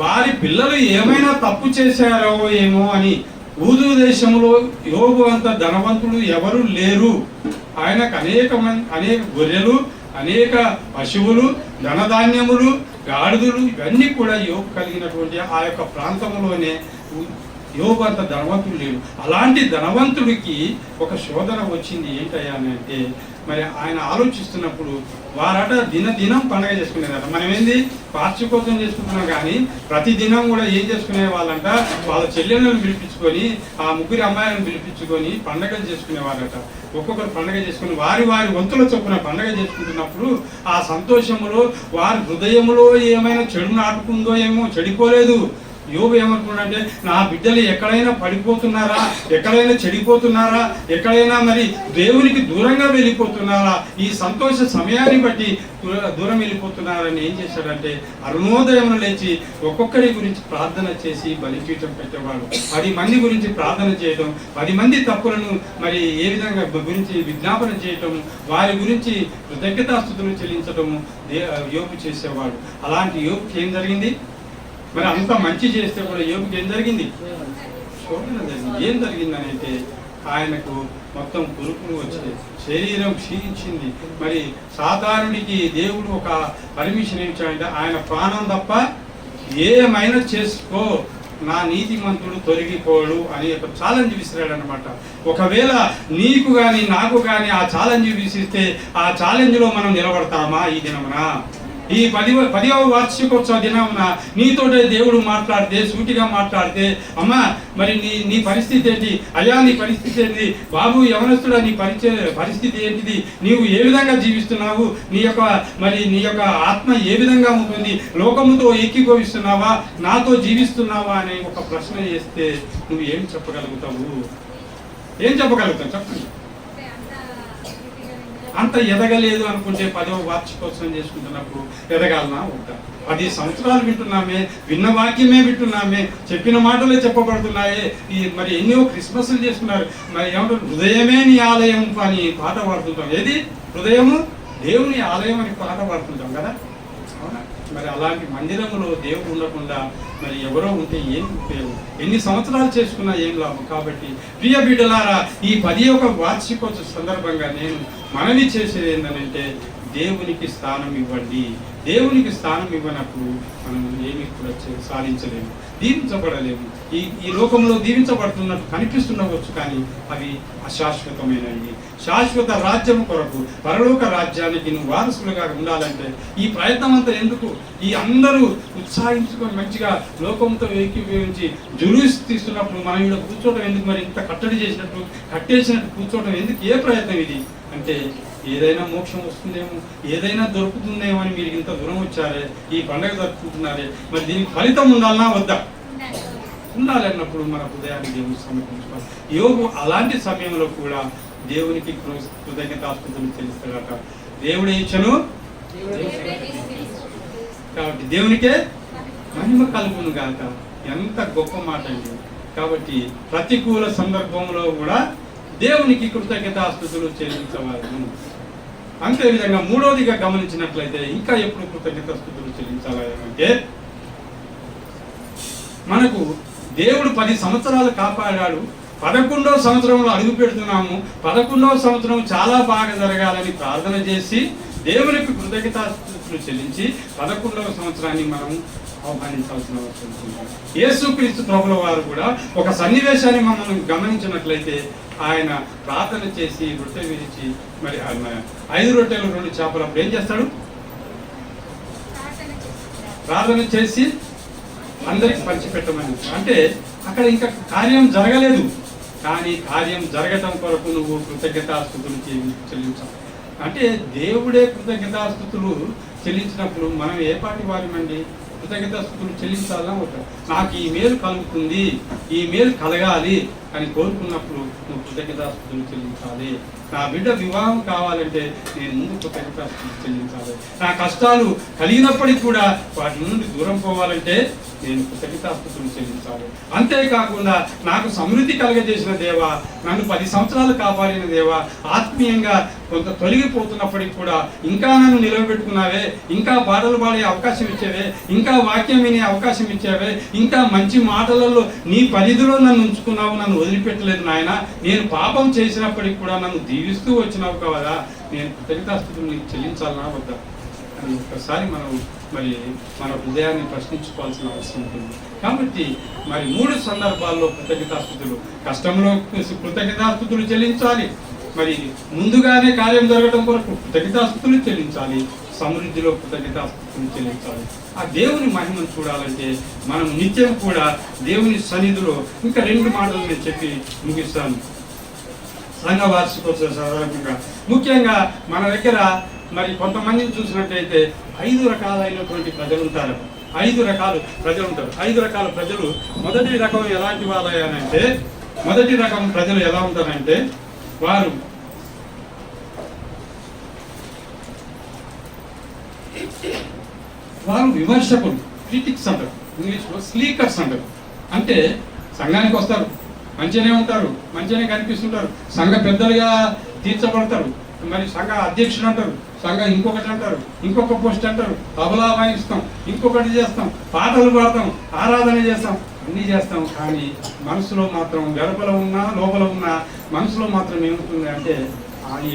వారి పిల్లలు ఏమైనా తప్పు చేశారో ఏమో అని. ఊదు దేశంలో యోబు అంత ధనవంతుడు ఎవరు లేరు. ఆయనకు అనేక గొర్రెలు, అనేక పశువులు, ధనధాన్యములు, గాడిదలు ఇవన్నీ కూడా యోబు కలిగినటువంటి ఆ యొక్క ప్రాంతంలోనే యోబు అంత ధనవంతుడు లేడు. అలాంటి ధనవంతుడికి ఒక శోధన వచ్చింది. ఏంటయ్యా అంటే మరి ఆయన ఆలోచిస్తున్నప్పుడు వారట దినం పండగ చేసుకునేదట. మనం ఏంది వార్షికోత్సవం చేసుకుంటున్నాం, కానీ ప్రతి దినం కూడా ఏం చేసుకునే వాళ్ళంట, వాళ్ళ చెల్లెలను పిలిపించుకొని ఆ ముగ్గురి అమ్మాయిలను పిలిపించుకొని పండగలు చేసుకునే వాళ్ళట. ఒక్కొక్కరు పండగ చేసుకుని వారి వంతుల చొప్పున పండగ చేసుకుంటున్నప్పుడు ఆ సంతోషంలో వారి హృదయంలో ఏమైనా చెడు నాటుకుందో ఏమో, చెడిపోలేదు. యోబు ఏమనుకున్నాడంటే, నా బిడ్డలు ఎక్కడైనా పడిపోతున్నారా, ఎక్కడైనా చెడిపోతున్నారా, ఎక్కడైనా మరి దేవునికి దూరంగా వెళ్ళిపోతున్నారా, ఈ సంతోష సమయాన్ని బట్టి దూరం వెళ్ళిపోతున్నారని ఏం చేశాడంటే, అరుణోదయం లేచి ఒక్కొక్కరి గురించి ప్రార్థన చేసి బలిపీఠం పెట్టేవాడు. 10 మంది గురించి ప్రార్థన చేయటం, 10 మంది తప్పులను మరి ఏ విధంగా గురించి విజ్ఞాపన చేయటం, వారి గురించి కృతజ్ఞతాస్తుతులు చెల్లించటము యోబు చేసేవాడు. అలాంటి యోబుకి ఏం జరిగింది? మరి అంత మంచి చేస్తే కూడా యోబుకి ఏం జరిగింది? శోధన జరిగింది. ఏం జరిగిందని అయితే ఆయనకు మొత్తం కురుపులు వచ్చాయి, శరీరం క్షీణించింది. మరి సాధారణుడికి దేవుడు ఒక పర్మిషన్ ఇచ్చాడంటే, ఆయన ప్రాణం తప్ప ఏమైనా చేసుకో, నా నీతిమంతుడు తొలగిపోడు అని ఒక ఛాలెంజ్ విసిరాడు అనమాట. ఒకవేళ నీకు కానీ నాకు కానీ ఆ ఛాలెంజ్ విసిరితే ఆ ఛాలెంజ్లో మనం నిలబడతామా? ఈ దినమున ఈ 10వ వార్షికోత్సవ దినమున నీతోటే దేవుడు మాట్లాడితే, సూటిగా మాట్లాడితే, అమ్మా మరి నీ పరిస్థితి ఏంటి, అయ్యా నీ పరిస్థితి ఏంటి, బాబు యవనస్తుడా నీ పరిస్థితి ఏంటిది, నీవు ఏ విధంగా జీవిస్తున్నావు, నీ యొక్క ఆత్మ ఏ విధంగా ఉంటుంది, లోకముతో ఏకీభవిస్తున్నావా, నాతో జీవిస్తున్నావా అనే ఒక ప్రశ్న చేస్తే నువ్వు ఏం చెప్పగలుగుతావు? ఏం చెప్పగలుగుతావు చెప్పండి. అంత ఎదగలేదు అనుకుంటే 10వ వార్షికోత్సవం చేసుకుంటున్నప్పుడు ఎదగాలనా వద్దా? 10 సంవత్సరాలు వింటున్నామే, విన్న వాక్యమే వింటున్నామే, చెప్పిన మాటలే చెప్పబడుతున్నాయే. మరి ఎన్నో క్రిస్మస్లు చేసుకున్నారు. మరి ఏమంటారు, హృదయమే నీ ఆలయం అని పాట పాడుతుంటాం. ఏది హృదయము? దేవుని ఆలయం అని పాట పాడుతుంటాం కదా, అవునా? మరి అలాంటి మందిరంలో దేవుడు ఉండకుండా మరి ఎవరో ఉంటే ఏం ఉపయోగం? ఎన్ని సంవత్సరాలు చేసుకున్నా ఏం లాభం? కాబట్టి ప్రియ బిడ్డలారా, ఈ 11వ వార్షికోత్సవ సందర్భంగా నేను మనవి చేసేది ఏంటంటే, దేవునికి స్థానం ఇవ్వండి. దేవునికి స్థానం ఇవ్వనప్పుడు మనం ఏమి కూడా సాధించలేము, దీవించబడలేము. ఈ లోకంలో దీవించబడుతున్నట్టు కనిపిస్తుండవచ్చు, కానీ అవి అశాశ్వతమైనవి. శాశ్వత రాజ్యం కొరకు, పరలోక రాజ్యానికి నువ్వు వారసులుగా ఉండాలంటే ఈ ప్రయత్నం అంతా ఎందుకు? ఈ అందరూ ఉత్సాహించుకొని మంచిగా లోకంతో ఏకీభవించి జులూస్ తీస్తున్నప్పుడు మనం ఇక్కడ కూర్చోవడం ఎందుకు? మరి ఇంత కట్టేసినట్టు కూర్చోవడం ఎందుకు? ఏ ప్రయత్నం ఇది అంటే, ఏదైనా మోక్షం వస్తుందేమో, ఏదైనా దొరుకుతుందేమో అని మీరు ఇంత దూరం వచ్చారే, ఈ పండుగ జరుపుకుంటున్నారే, మరి దీనికి ఫలితం ఉండాలన్నా వద్దా? ఉండాలన్నప్పుడు మన హృదయాన్ని దేవునికి సమర్పించుకోవాలి. యోబు అలాంటి సమయంలో కూడా దేవునికి కృతజ్ఞతాస్తుతులు చెల్లిస్తాడట. దేవుడే ఇచ్చను కాబట్టి దేవునికే మహిమ కలుగును గాక. ఎంత గొప్ప మాట అండి. కాబట్టి ప్రతికూల సందర్భంలో కూడా దేవునికి కృతజ్ఞతాస్తుతులు చెల్లించవాలి. అంతే విధంగా మూడవదిగా గమనించినట్లయితే, ఇంకా ఎప్పుడు కృతజ్ఞతాస్తుతులు చెల్లించాలి అంటే, మనకు దేవుడు 10 సంవత్సరాలు కాపాడాడు, 11వ సంవత్సరంలో అడుగు పెడుతున్నాము. 11వ సంవత్సరం చాలా బాగా జరగాలని ప్రార్థన చేసి దేవునికి కృతజ్ఞతాస్తుతులు చెల్లించి 11వ సంవత్సరాన్ని మనం ఆహ్వానించాల్సిన అవసరం ఉంది. యేసుక్రీస్తు ప్రభుల వారు కూడా ఒక సన్నివేశాన్ని మనం గమనించినట్లయితే, ఆయన ప్రార్థన చేసి రొట్టె విరిచి మరి 5 రొట్టెలు 2 చేపలు అప్పుడు ఏం చేస్తాడు? ప్రార్థన చేసి అందరికి పంచిపెట్టమని. అంటే అక్కడ ఇంకా కార్యం జరగలేదు, కానీ కార్యం జరగటం కొరకు నువ్వు కృతజ్ఞతాస్తుతులు చెల్లించాలి. అంటే దేవుడే కృతజ్ఞతాస్తుతులు చెల్లించినప్పుడు మనం ఏ పాటి వారిమండి? కృతజ్ఞతాస్తుతులు చెల్లించాలా వద్దా? నాకు ఈ మేలు కలుగుతుంది, ఈ మేలు కలగాలి అని కోరుకున్నప్పుడు నువ్వు కృతజ్ఞతాస్తుతులు చెల్లించాలి. నా బిడ్డ వివాహం కావాలంటే నేను ముందు కృతజ్ఞతాస్తుతులు చెల్లించాలి. నా కష్టాలు కలిగినప్పటికీ కూడా వాటి నుండి దూరం పోవాలంటే నేను కృతజ్ఞతాస్తుతులు చెల్లించాలి. అంతేకాకుండా నాకు సమృద్ధి కలగజేసిన దేవా, నన్ను 10 సంవత్సరాలు కాపాడిన దేవా, ఆత్మీయంగా కొంత తొలగిపోతున్నప్పటికి కూడా ఇంకా నన్ను నిలవబెట్టుకున్నావే, ఇంకా పాటలు పాడే అవకాశం ఇచ్చేవే, ఇంకా వాక్యం వినే అవకాశం ఇచ్చావే, ఇంకా మంచి మాటలలో నీ పరిధిలో నన్ను ఉంచుకున్నావు, నన్ను వదిలిపెట్టలేదు నాయన. నేను పాపం చేసినప్పటికి కూడా నన్ను దీవిస్తూ వచ్చినావు కదా, నేను కృతజ్ఞతాస్తుతులు నీకు చెల్లించాలన్నా వద్దా అని ఒక్కసారి మనం మరి మన హృదయాన్ని ప్రశ్నించుకోవాల్సిన అవసరం ఉంటుంది. కాబట్టి మరి 3 సందర్భాల్లో కృతజ్ఞతాస్తుతులు, కష్టంలో కృతజ్ఞతాస్తుతులు చెల్లించాలి, మరి ముందుగానే కార్యం జరగడం కొరకు కృతజ్ఞతాస్తుతులు చెల్లించాలి, సమృద్ధిలో కృతజ్ఞతాస్తుతులు చెల్లించాలి. ఆ దేవుని మహిమను చూడాలంటే మనం నిత్యం కూడా దేవుని సన్నిధిలో ఇంకా 2 మాటలు నేను చెప్పి ముగిస్తాను. సంఘ వార్షికోత్సవ సాధారణంగా ముఖ్యంగా మన దగ్గర మరి కొంతమందిని చూసినట్టయితే 5 రకాలైనటువంటి ప్రజలు ఉంటారు. 5 రకాల ప్రజలు ఉంటారు. 5 రకాల ప్రజలు. మొదటి రకం ఎలాంటి వాళ్ళంటే, మొదటి రకం ప్రజలు ఎలా ఉంటారంటే వారు విమర్శకులు, క్రిటిక్స్ అంటారు, ఇంగ్లీష్లో స్లీకర్స్ అంటారు. అంటే సంఘానికి వస్తారు, మంచిగానే ఉంటారు, మంచిగానే కనిపిస్తుంటారు, సంఘ పెద్దలుగా తీర్చబడతారు, మరి సంఘ అధ్యక్షుడు అంటారు, సంఘ ఇంకొకటి అంటారు, ఇంకొక పోస్ట్ అంటారు, తబలా వాయిస్తాం, ఇంకొకటి చేస్తాం, పాటలు పాడతాం, ఆరాధన చేస్తాం, అన్నీ చేస్తాం. కానీ మనసులో మాత్రం గడపలో ఉన్నా లోపల ఉన్నా మనసులో మాత్రం ఏముంటుంది అంటే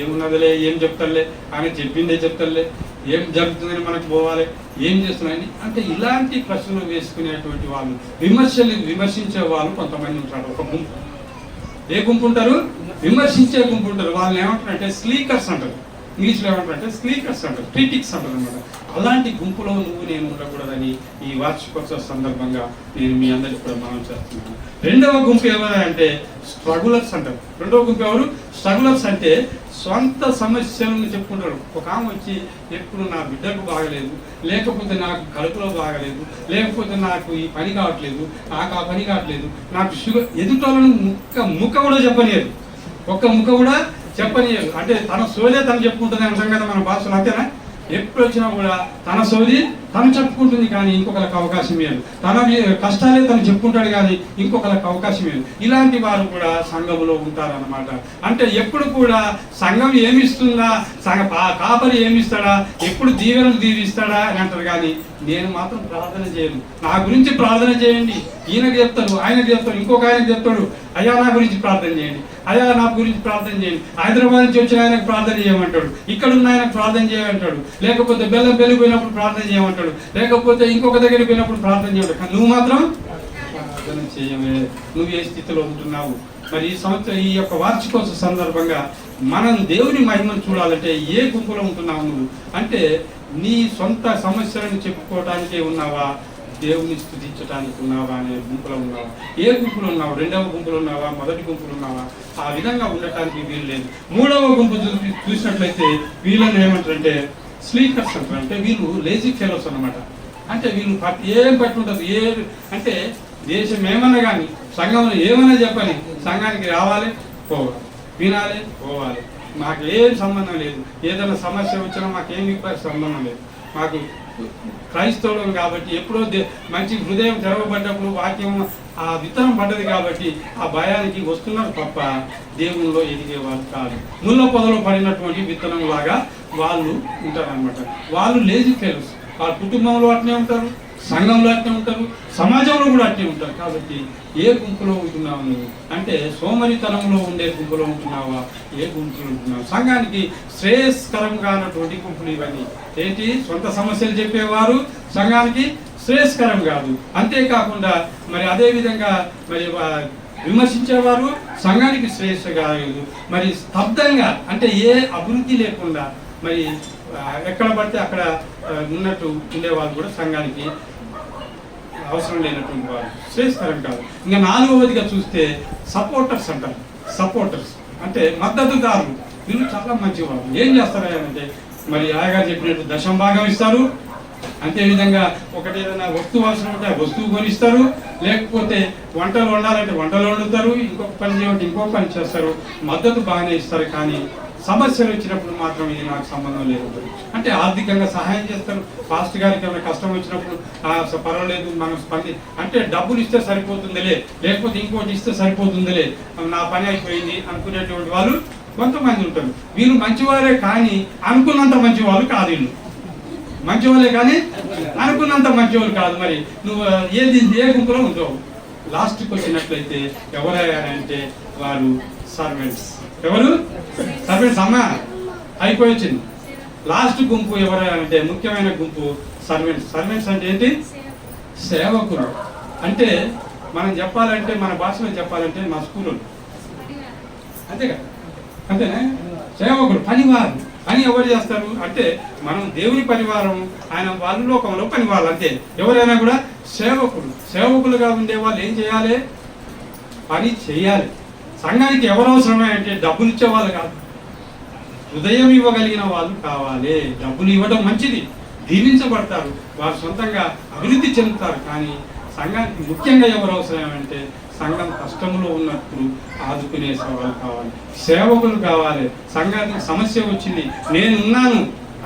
ఏమున్నదిలే, ఏం చెప్తారులే, ఆయన చెప్పిందే చెప్తారులే, ఏం జరుగుతుందని మనకు పోవాలి, ఏం చేస్తున్నాయని అంటే ఇలాంటి ప్రశ్నలు వేసుకునేటువంటి వాళ్ళు, విమర్శించే వాళ్ళు కొంతమంది ఉంటారు. ఒక గుంపు. ఏ గుంపు ఉంటారు? విమర్శించే గుంపు ఉంటారు. వాళ్ళని ఏమంటారంటే స్లీకర్స్ అంటారు, ఇంగ్లీష్లో ఏమంటారంటే స్లీకర్స్ అంటారు, క్రిటిక్స్ అంటారు అనమాట. అలాంటి గుంపులో నేను ఉండకూడదని ఈ వార్షికోత్సవ సందర్భంగా నేను మీ అందరికీ కూడా మనం చేస్తున్నాను. 2వ గుంపు ఎవరంటే స్ట్రగులర్స్ అంటారు. 2వ గుంపు ఎవరు? స్ట్రగులర్స్ అంటే సొంత సమస్యలను చెప్పుకుంటారు. ఒక ఆమె వచ్చి ఎప్పుడు నా బిడ్డకు బాగలేదు, లేకపోతే నాకు కడుపులో బాగలేదు, లేకపోతే నాకు ఈ పని కావట్లేదు, నాకు ఆ పని కావట్లేదు, నాకు షుగర్, ఎదుటోళ్ళను ముక్క కూడా చెప్పనియదు, ఒక్క ముక్క కూడా చెప్పనియదు. అంటే తన సోదే తను చెప్పుకుంటుంది అంటాం కదా మన భాషలో, అంతేనా? ఎప్పుడు వచ్చినా కూడా తన సోది తను చెప్పుకుంటుంది, కానీ ఇంకొకరికి అవకాశం ఇవ్వదు. తన కష్టాలే తను చెప్పుకుంటాడు, కానీ ఇంకొకరికి అవకాశం ఇవ్వదు. ఇలాంటి వారు కూడా సంఘంలో ఉంటారన్నమాట. అంటే ఎప్పుడు కూడా సంఘం ఏమిస్తుందా, కాపరి ఏమిస్తాడా, ఎప్పుడు దీవెనలు దీవిస్తాడా అని అంటారు, కానీ నేను మాత్రం ప్రార్థన చేయను. నా గురించి ప్రార్థన చేయండి, ఈయనకు చెప్తాడు, ఆయనకు చెప్తాడు, ఇంకొక ఆయనకు చెప్తాడు, అయ్యా నా గురించి ప్రార్థన చేయండి, అయ్యా నా గురించి ప్రార్థన చేయండి. హైదరాబాద్ నుంచి వచ్చిన ఆయనకు ప్రార్థన చేయమంటాడు, ఇక్కడ ఉన్న ఆయనకు ప్రార్థన చేయమంటాడు, లేకపోతే బెల్లం వెళ్ళిపోయినప్పుడు ప్రార్థన చేయమంటాడు, లేకపోతే ఇంకొక దగ్గరికి పోయినప్పుడు ప్రార్థన చేయమంటాడు. కానీ నువ్వు మాత్రం ప్రార్థన చేయవే. నువ్వు ఏ స్థితిలో ఉంటున్నావు? మరి ఈ సంవత్సరం ఈ యొక్క వార్షికోత్సవ సందర్భంగా మనం దేవుని మహిమను చూడాలంటే ఏ గుంపులో ఉంటున్నావు నువ్వు? అంటే నీ సొంత సమస్యలను చెప్పుకోవటానికే ఉన్నావా, దేవుని స్తుతించడానికి ఉన్నావా అనే గుంపులో ఉన్నావా? ఏ గుంపులో ఉన్నావు? 2వ గుంపులో ఉన్నావా, మొదటి గుంపులో ఉన్నావా? ఆ విధంగా ఉండటానికి వీలు లేదు. 3వ గుంపు చూసినట్లయితే వీళ్ళని ఏమంటారంటే స్లీకర్స్ అంటారు. అంటే వీళ్ళు లేజీ ఫెలోస్ అన్నమాట. అంటే వీళ్ళు ఏం పట్టి ఉంటుంది, అంటే దేశం ఏమన్నా కానీ, సంఘంలో ఏమన్నా చెప్పని, సంఘానికి రావాలి, పోవాలి, వినాలి, పోవాలి, మాకు ఏం సంబంధం లేదు. ఏదైనా సమస్య వచ్చినా మాకేమి సంబంధం లేదు. మాకు క్రైస్తవులం కాబట్టి ఎప్పుడో మంచి హృదయం తెరవబడ్డప్పుడు వాక్యం ఆ విత్తనం పడ్డది కాబట్టి ఆ భయానికి వస్తున్నారు తప్ప దేవుల్లో ఎదిగేవాళ్ళు కాదు. ముళ్ళ పొదలో పడినటువంటి విత్తనం లాగా వాళ్ళు ఉంటారనమాట. వాళ్ళు లేజీ ఫెలోస్. వాళ్ళ కుటుంబంలో అట్నే ఉంటారు, సంఘంలో అట్నే ఉంటారు, సమాజంలో కూడా అట్నే ఉంటారు. కాబట్టి ఏ గుంపులో ఉంటున్నావు నువ్వు? అంటే సోమరితనంలో ఉండే గుంపులో ఉంటున్నావా, ఏ గుంపులో ఉంటున్నావు? సంఘానికి శ్రేయస్కరంగా అన్నటువంటి గుంపులు ఇవన్నీ. ఏంటి? సొంత సమస్యలు చెప్పేవారు సంఘానికి శ్రేయస్కరం కాదు. అంతేకాకుండా మరి అదేవిధంగా మరి విమర్శించేవారు సంఘానికి శ్రేయస్సు కాదు. మరి స్తబ్దంగా, అంటే ఏ అభివృద్ధి లేకుండా మరి ఎక్కడ పడితే అక్కడ ఉన్నట్టు ఉండేవాళ్ళు కూడా సంఘానికి అవసరం లేనటువంటి వారు, శ్రేయస్కరం కాదు. ఇంకా 4వదిగా చూస్తే సపోర్టర్స్ అంటారు. సపోర్టర్స్ అంటే మద్దతుదారులు. వీళ్ళు చాలా మంచివాళ్ళు. ఏం చేస్తారు అంటే మరి ఆయగారు చెప్పినట్టు దశంభాగం ఇస్తారు, అంతేవిధంగా ఒకటి ఏదైనా వస్తువు అవసరం ఉంటే ఆ వస్తువు కొనిస్తారు, లేకపోతే వంటలు వండాలంటే వంటలు వండుతారు, ఇంకొక పని చేయాలంటే ఇంకొక పని చేస్తారు, మద్దతు బాగానే ఇస్తారు. కానీ సమస్యలు వచ్చినప్పుడు మాత్రం ఇది నాకు సంబంధం లేదు. అంటే ఆర్థికంగా సహాయం చేస్తారు. పాస్ట్ గారికి ఏమైనా కష్టం వచ్చినప్పుడు పర్వాలేదు మనం అంటే డబ్బులు ఇస్తే సరిపోతుందిలే, లేకపోతే ఇంకోటి ఇస్తే సరిపోతుందిలే, నా పని అయిపోయింది అనుకునేటువంటి వాళ్ళు కొంతమంది ఉంటారు. వీళ్ళు మంచివారే కానీ అనుకున్నంత మంచివాళ్ళు కాదు. వీళ్ళు మంచివాళ్ళే కానీ అనుకున్నంత మంచివాళ్ళు కాదు. మరి నువ్వు ఏ గుంపులో ఉంటావు? లాస్ట్కి వచ్చినట్లయితే ఎవరయ్యారంటే వారు సర్వెంట్స్. ఎవరు? సర్వెంట్స్. అమ్మ అయిపోయి వచ్చింది. లాస్ట్ గుంపు ఎవరంటే ముఖ్యమైన గుంపు సర్వెంట్స్. సర్వెంట్స్ అంటే ఏంటి? సేవకులు. అంటే మనం చెప్పాలంటే, మన భాషలో చెప్పాలంటే మా స్కూల్లో అంతే కదా, అంతేనా? సేవకులు, పనివారు. పని ఎవరు చేస్తారు అంటే మనం దేవుని పనివారం, ఆయన వాళ్ళ లోకంలో పనివారు అంతే. ఎవరైనా కూడా సేవకులు. సేవకులుగా ఉండే వాళ్ళు ఏం చేయాలి? పని చేయాలి. సంఘానికి ఎవరు అవసరమే అంటే డబ్బులు ఇచ్చే వాళ్ళు కాదు, హృదయం ఇవ్వగలిగిన వాళ్ళు కావాలి. డబ్బులు ఇవ్వడం మంచిది, దీవించబడతారు, వారు సొంతంగా అభివృద్ధి చెందుతారు. కానీ సంఘానికి ముఖ్యంగా ఎవరు అవసరం అంటే సంఘం కష్టంలో ఉన్నప్పుడు ఆదుకునే వాళ్ళు కావాలి, సేవకులు కావాలి. సంఘానికి సమస్య వచ్చింది, నేనున్నాను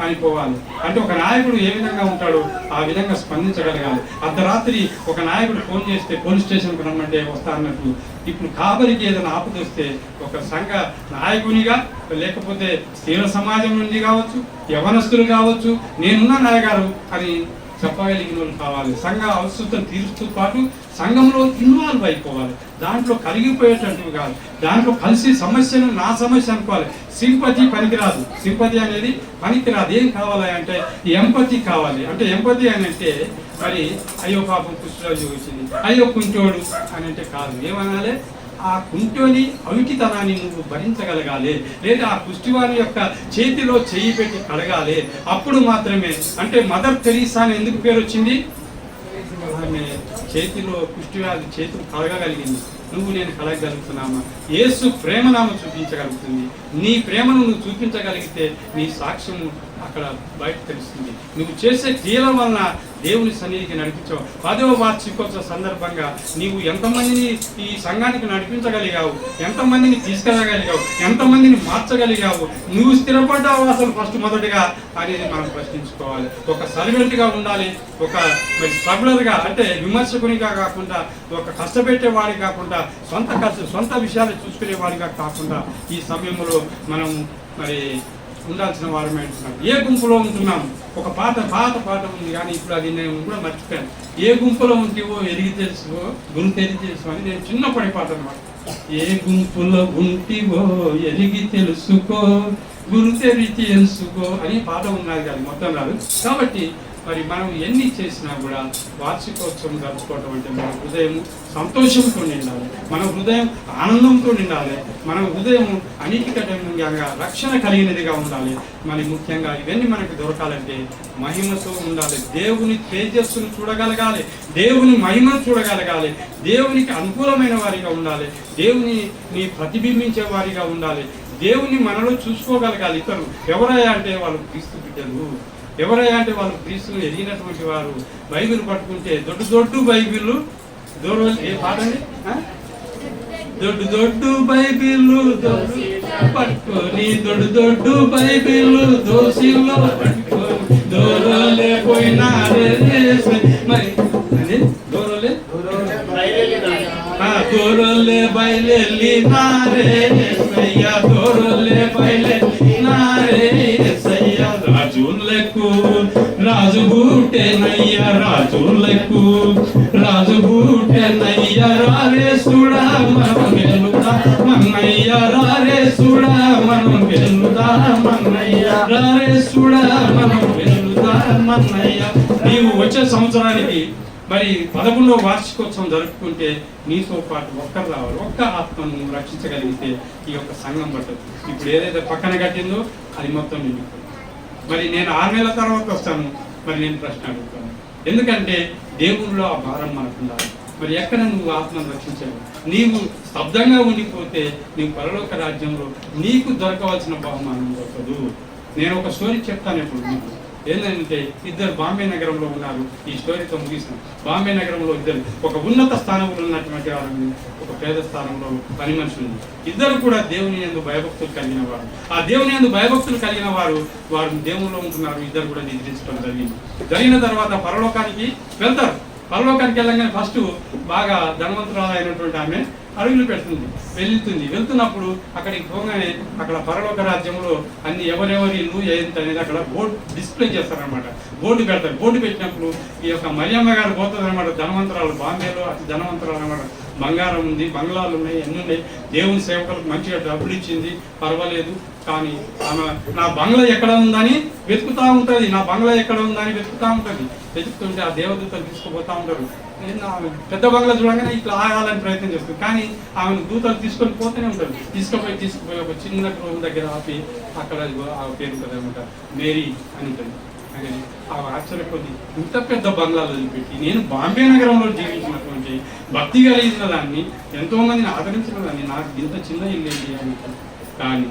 అనుకోవాలి. అంటే ఒక నాయకుడు ఏ విధంగా ఉంటాడో ఆ విధంగా స్పందించగలగాలి. అర్ధరాత్రి ఒక నాయకుడు ఫోన్ చేస్తే పోలీస్ స్టేషన్కి రమ్మంటే వస్తా అన్నట్టు ఇప్పుడు కాపరికి ఏదైనా ఆపదొస్తే ఒక సంఘ నాయకునిగా, లేకపోతే స్త్రీల సమాజం నుండి కావచ్చు, యవనస్తులు కావచ్చు, నేనున్నా నాయగారు అని చెప్పగలిగిన వాళ్ళు కావాలి. సంఘ అవసరం తీరుస్తూ పాటు సంఘంలో ఇన్వాల్వ్ అయిపోవాలి, దాంట్లో కలిగిపోయేటట్టు కాదు, దాంట్లో కలిసి సమస్యను నా సమస్య అనుకోవాలి. సింపతి పనికిరాదు, సింపతి అనేది పనికిరాదు. ఏం కావాలి అంటే ఎంపతి కావాలి. అంటే ఎంపతి అని అంటే మరి అయ్యో పాపం కుష్ఠరోగి వచ్చింది, అయ్యో కుంటోడు అని అంటే కాదు. ఏమనాలి? ఆ కుంటోని అవిటితనాన్ని నువ్వు భరించగలగాలి, లేదా ఆ కుష్టివాని యొక్క చేతిలో చేయి పెట్టి కడగాలి. అప్పుడు మాత్రమే. అంటే మదర్ తెరీసా అని ఎందుకు పేరు వచ్చింది? ఆమె చేతిలో కుష్టివ్యాధి చేతులు కడగగలిగింది. నువ్వు నేను కలగలుగుతున్నామా? యేసు ప్రేమనామ చూపించగలుగుతుంది. నీ ప్రేమను నువ్వు చూపించగలిగితే నీ సాక్ష్యం అక్కడ బయట తెలుస్తుంది. నువ్వు చేసే క్రియల వలన దేవుని సన్నిధికి నడిపించావు. 10వ వార్షికోత్సవ సందర్భంగా నీవు ఎంతమందిని ఈ సంఘానికి నడిపించగలిగావు, ఎంతమందిని తీసుకెళ్ళగలిగావు, ఎంతమందిని మార్చగలిగావు, నువ్వు స్థిరపడ్డావు అసలు ఫస్ట్ మొదటిగా అనేది మనం ప్రశ్నించుకోవాలి. ఒక సర్వెంట్గా ఉండాలి, ఒక మరి స్ట్రగ్లర్గా అంటే విమర్శకునిగా కాకుండా, ఒక కష్టపెట్టేవాడి కాకుండా, సొంత విషయాలు చూసుకునేవాడిగా కాకుండా ఈ సమయంలో మనం మరి ఉండాల్సిన వారమే అంటున్నాం. ఏ గుంపులో ఉంటున్నాము? ఒక పాత పాట ఉంది, కానీ ఇప్పుడు అది నేను కూడా మర్చిపోయాను. ఏ గుంపులో ఉంటేవో ఎరిగి తెలుసుకో, గురి తెరిగి తెలుసుకో అని నేను చిన్నప్పటి పాట అనమాట. ఏ గుంపులో ఉంటివో ఎరిగి తెలుసుకో, గురి తెరిచి తెలుసుకో అని పాట ఉన్నది, కానీ మొత్తం రాదు. కాబట్టి మరి మనం ఎన్ని చేసినా కూడా వార్షికోత్సవం జరుపుకోవటం అంటే మన హృదయం సంతోషంతో నిండాలి, మన హృదయం ఆనందంతో నిండాలి, మన హృదయం అన్నిటికంటే రక్షణ కలిగినదిగా ఉండాలి. మరి ముఖ్యంగా ఇవన్నీ మనకు దొరకాలంటే మహిమతో ఉండాలి. దేవుని తేజస్సును చూడగలగాలి, దేవుని మహిమను చూడగలగాలి, దేవునికి అనుకూలమైన వారిగా ఉండాలి, దేవుని ప్రతిబింబించే వారిగా ఉండాలి, దేవుని మనలో చూసుకోగలగాలి. ఇతరులు ఎవరయ్యా అంటే వాళ్ళు క్రీస్తు బిడ్డలు, ఎవరయ్యా అంటే వాళ్ళు క్రీస్తును ఎదిగినటువంటి వారు. బైబిల్ పట్టుకుంటే దొడ్డు బైబిల్ ఏ పాటండి, దొడ్డు బైబిల్ పట్టుకొని, దొడ్డు బైబిల్ దోషిలో పట్టుకొని, దూరంలే పోయినారే మరి అదే దూరంలే దూరంలే బయలెల్లి నారే సయ్యా, దూరంలే బయలెల్లి నారే సయ్యా. రాజులకు రాజు బూటెనయ్యా, రాజులకు రాజు బూటెనయ్యా, రారేసుడా మనం గెలుదా మన్నయ్యా, రారేసుడా మనం గెలుదా మన్నయ్యా, రారేసుడా మనం గెలుదా మన్నయ్యా. నీవు వచ్చే సంవత్సరానికి మరి 11వ వార్షికోత్సవం జరుపుకుంటే నీతో పాటు ఒక్కరు రావాలి. ఒక్క ఆత్మను రక్షించగలిగితే ఈ యొక్క సంఘం పట్టదు. ఇప్పుడు ఏదైతే పక్కన కట్టిందో అది మొత్తం నిండిపోతుంది. మరి నేను 6 నెలల తర్వాత వస్తాను, మరి నేను ప్రశ్న అడుగుతాను. ఎందుకంటే దేవునిలో ఆ భారం మనకు ఉండాలి. మరి ఎక్కడ నువ్వు ఆత్మను రక్షించావు? నీవు స్తబ్దంగా ఉండిపోతే నీవు పరలోక రాజ్యంలో నీకు దొరకవలసిన బహుమానం దొరకదు. నేను ఒక స్టోరీ చెప్తాను ఇప్పుడు మీకు. ఏంటంటే ఇద్దరు బాంబే నగరంలో ఉన్నారు. ఈ స్టోరీతో ముగిస్తాను. బాంబే నగరంలో ఇద్దరు, ఒక ఉన్నత స్థానంలో ఉన్నటువంటి వారు, ఒక పేద స్థానంలో పని మనుషులు. ఇద్దరు కూడా దేవుని యందు భయభక్తులు కలిగిన వారు. ఆ దేవుని యందు భయభక్తులు కలిగిన వారు దేవునిలో ఉంటున్నారు. ఇద్దరు కూడా నిద్రించడం జరిగిన తర్వాత పరలోకానికి వెళ్తారు. పరలోకానికి వెళ్ళగానే ఫస్ట్ బాగా ధనవంతురాలు అయినటువంటి ఆమె అడుగులు పెడుతుంది, వెళ్తున్నప్పుడు అక్కడికి పోగానే అక్కడ పరలోక రాజ్యంలో అన్ని ఎవరెవరి ఇల్లు ఏంటి అనేది అక్కడ బోర్డు డిస్ప్లే చేస్తారనమాట. బోర్డు పెడతారు. బోర్డు పెట్టినప్పుడు ఈ యొక్క మరియమ్మ గారు పోతుంది అనమాట. ధనవంతురాలు, బాంబేలో అతి ధనవంతురాలు అనమాట. బంగారం ఉంది, బంగ్లాలు ఉన్నాయి, అన్నీ ఉన్నాయి. దేవుని సేవకులకు మంచిగా డబ్బులు ఇచ్చింది, పర్వాలేదు. కానీ ఆమె నా బంగ్లా ఎక్కడ ఉందని వెతుకుతూ ఉంటుంది, నా బంగ్లా ఎక్కడ ఉందని వెతుకుతూ ఉంటుంది. వెతుకుతుంటే ఆ దేవదూతలు తీసుకుపోతూ ఉంటారు. ఆమె పెద్ద బంగ్లా చూడగానే ఇట్లా ఆగాలని ప్రయత్నం చేస్తుంది, కానీ ఆమెను దూతలు తీసుకొని పోతూనే ఉంటారు. తీసుకుపోయి ఒక చిన్న రూమ్ దగ్గర ఆపి అక్కడ ఆ పేరు ఉంటుంది అనమాట, మేరీ అని ఉంటుంది. ఆ ఆశ్చర్యపోయి ఇంత పెద్ద బంగ్లాలో పెట్టి నేను బాంబే నగరంలో జీవించినటువంటి భక్తి కలిగిన దాన్ని, ఎంతో మందిని ఆదరించిన దాన్ని, నాకు ఇంత చిన్న ఇల్లు ఏంటి అని కానీ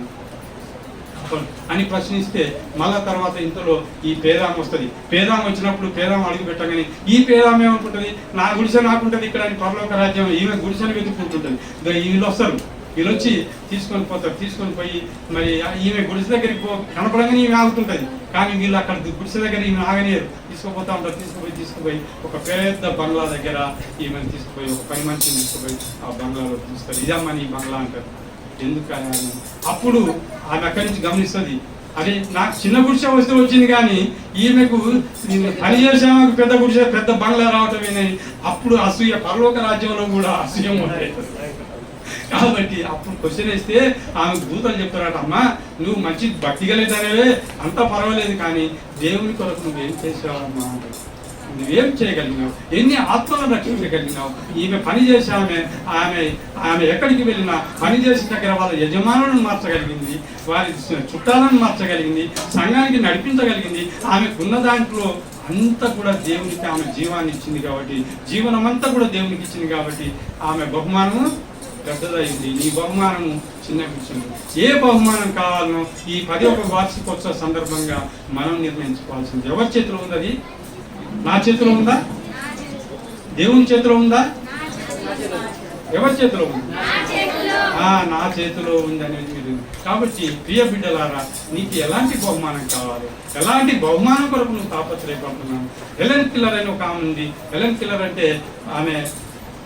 అని ప్రశ్నిస్తే మళ్ళా తర్వాత ఇంతలో ఈ పేదాం వస్తుంది. పేదాం వచ్చినప్పుడు పేదాం అడుగు పెట్టగానే ఈ పేదాం ఏమనుకుంటుంది, నా గుడిసె నాకుంటుంది ఇక్కడ అని పరలోక రాజ్యం ఈమె గుడిసెను వెతుక్కుంటుంటుంది. వీళ్ళు వస్తారు, వీళ్ళు వచ్చి తీసుకొని పోతారు. తీసుకొని పోయి మరి ఈమె గుడిసె దగ్గరికి కనపడంగానే ఈమె ఆగుతుంటుంది, కానీ వీళ్ళు అక్కడ గుడిసె దగ్గర ఈమె ఆగలేరు. తీసుకుపోతా ఉంటారు. తీసుకుపోయి ఒక పెద్ద బంగ్లా దగ్గర ఈమెను తీసుకుపోయి ఒక పని మనిషిని తీసుకుపోయి ఆ బంగ్లాలో చూస్తారు. ఇదమ్మా నీ బంగ్లా అంటారు. ఎందుకు అప్పుడు ఆమె అక్కడి నుంచి గమనిస్తుంది, అదే నాకు చిన్న గుడిసె వస్తే వచ్చింది కానీ ఈమెకు పని చేసామకు పెద్ద గుడిసె పెద్ద బంగ్లా రావటమేనని అప్పుడు అసూయ, పరలోక రాజ్యంలో కూడా అసూయ ఉంటాయి. కాబట్టి అప్పుడు క్వశ్చన్ వేస్తే ఆమె దూతలు చెప్తారట, అమ్మా నువ్వు మంచి భక్తి కలిగితేనే అంతా పర్వాలేదు, కానీ దేవుని కొరకు నువ్వేం చేసావమ్మా, నువ్వేం చేయగలిగినావు, ఎన్ని ఆత్మలను రక్షించగలిగినావు. ఈమె పని చేసి ఆమె ఎక్కడికి వెళ్ళినా పని చేసిన దగ్గర వాళ్ళ యజమానులను మార్చగలిగింది, వారి చుట్టాలను మార్చగలిగింది, సంఘానికి నడిపించగలిగింది. ఆమెకున్న దాంట్లో అంతా కూడా దేవునికి ఆమె జీవాన్ని ఇచ్చింది కాబట్టి, జీవనం అంతా కూడా దేవునికి ఇచ్చింది కాబట్టి ఆమె బహుమానము పెద్దదైంది. నీ బహుమానము చిన్న విషయం. ఏ బహుమానం కావాలనో ఈ 11వ వార్షికోత్సవ సందర్భంగా మనం నిర్ణయించుకోవాల్సింది. ఎవరి చేతిలో ఉంది అది? నా చేతిలో ఉందా? దేవుని చేతిలో ఉందా? ఎవరి చేతిలో ఉంది? నా చేతిలో ఉంది అనేది మీరు. కాబట్టి ప్రియ బిడ్డలారా, నీకు ఎలాంటి బహుమానం కావాలి, ఎలాంటి బహుమానం కొరకు నువ్వు తాపత్రయపడుతున్నాను. హెలెన్ కిల్లర్ అని ఒక ఆమె ఉంది. హెలెన్ కిల్లర్ అంటే ఆమె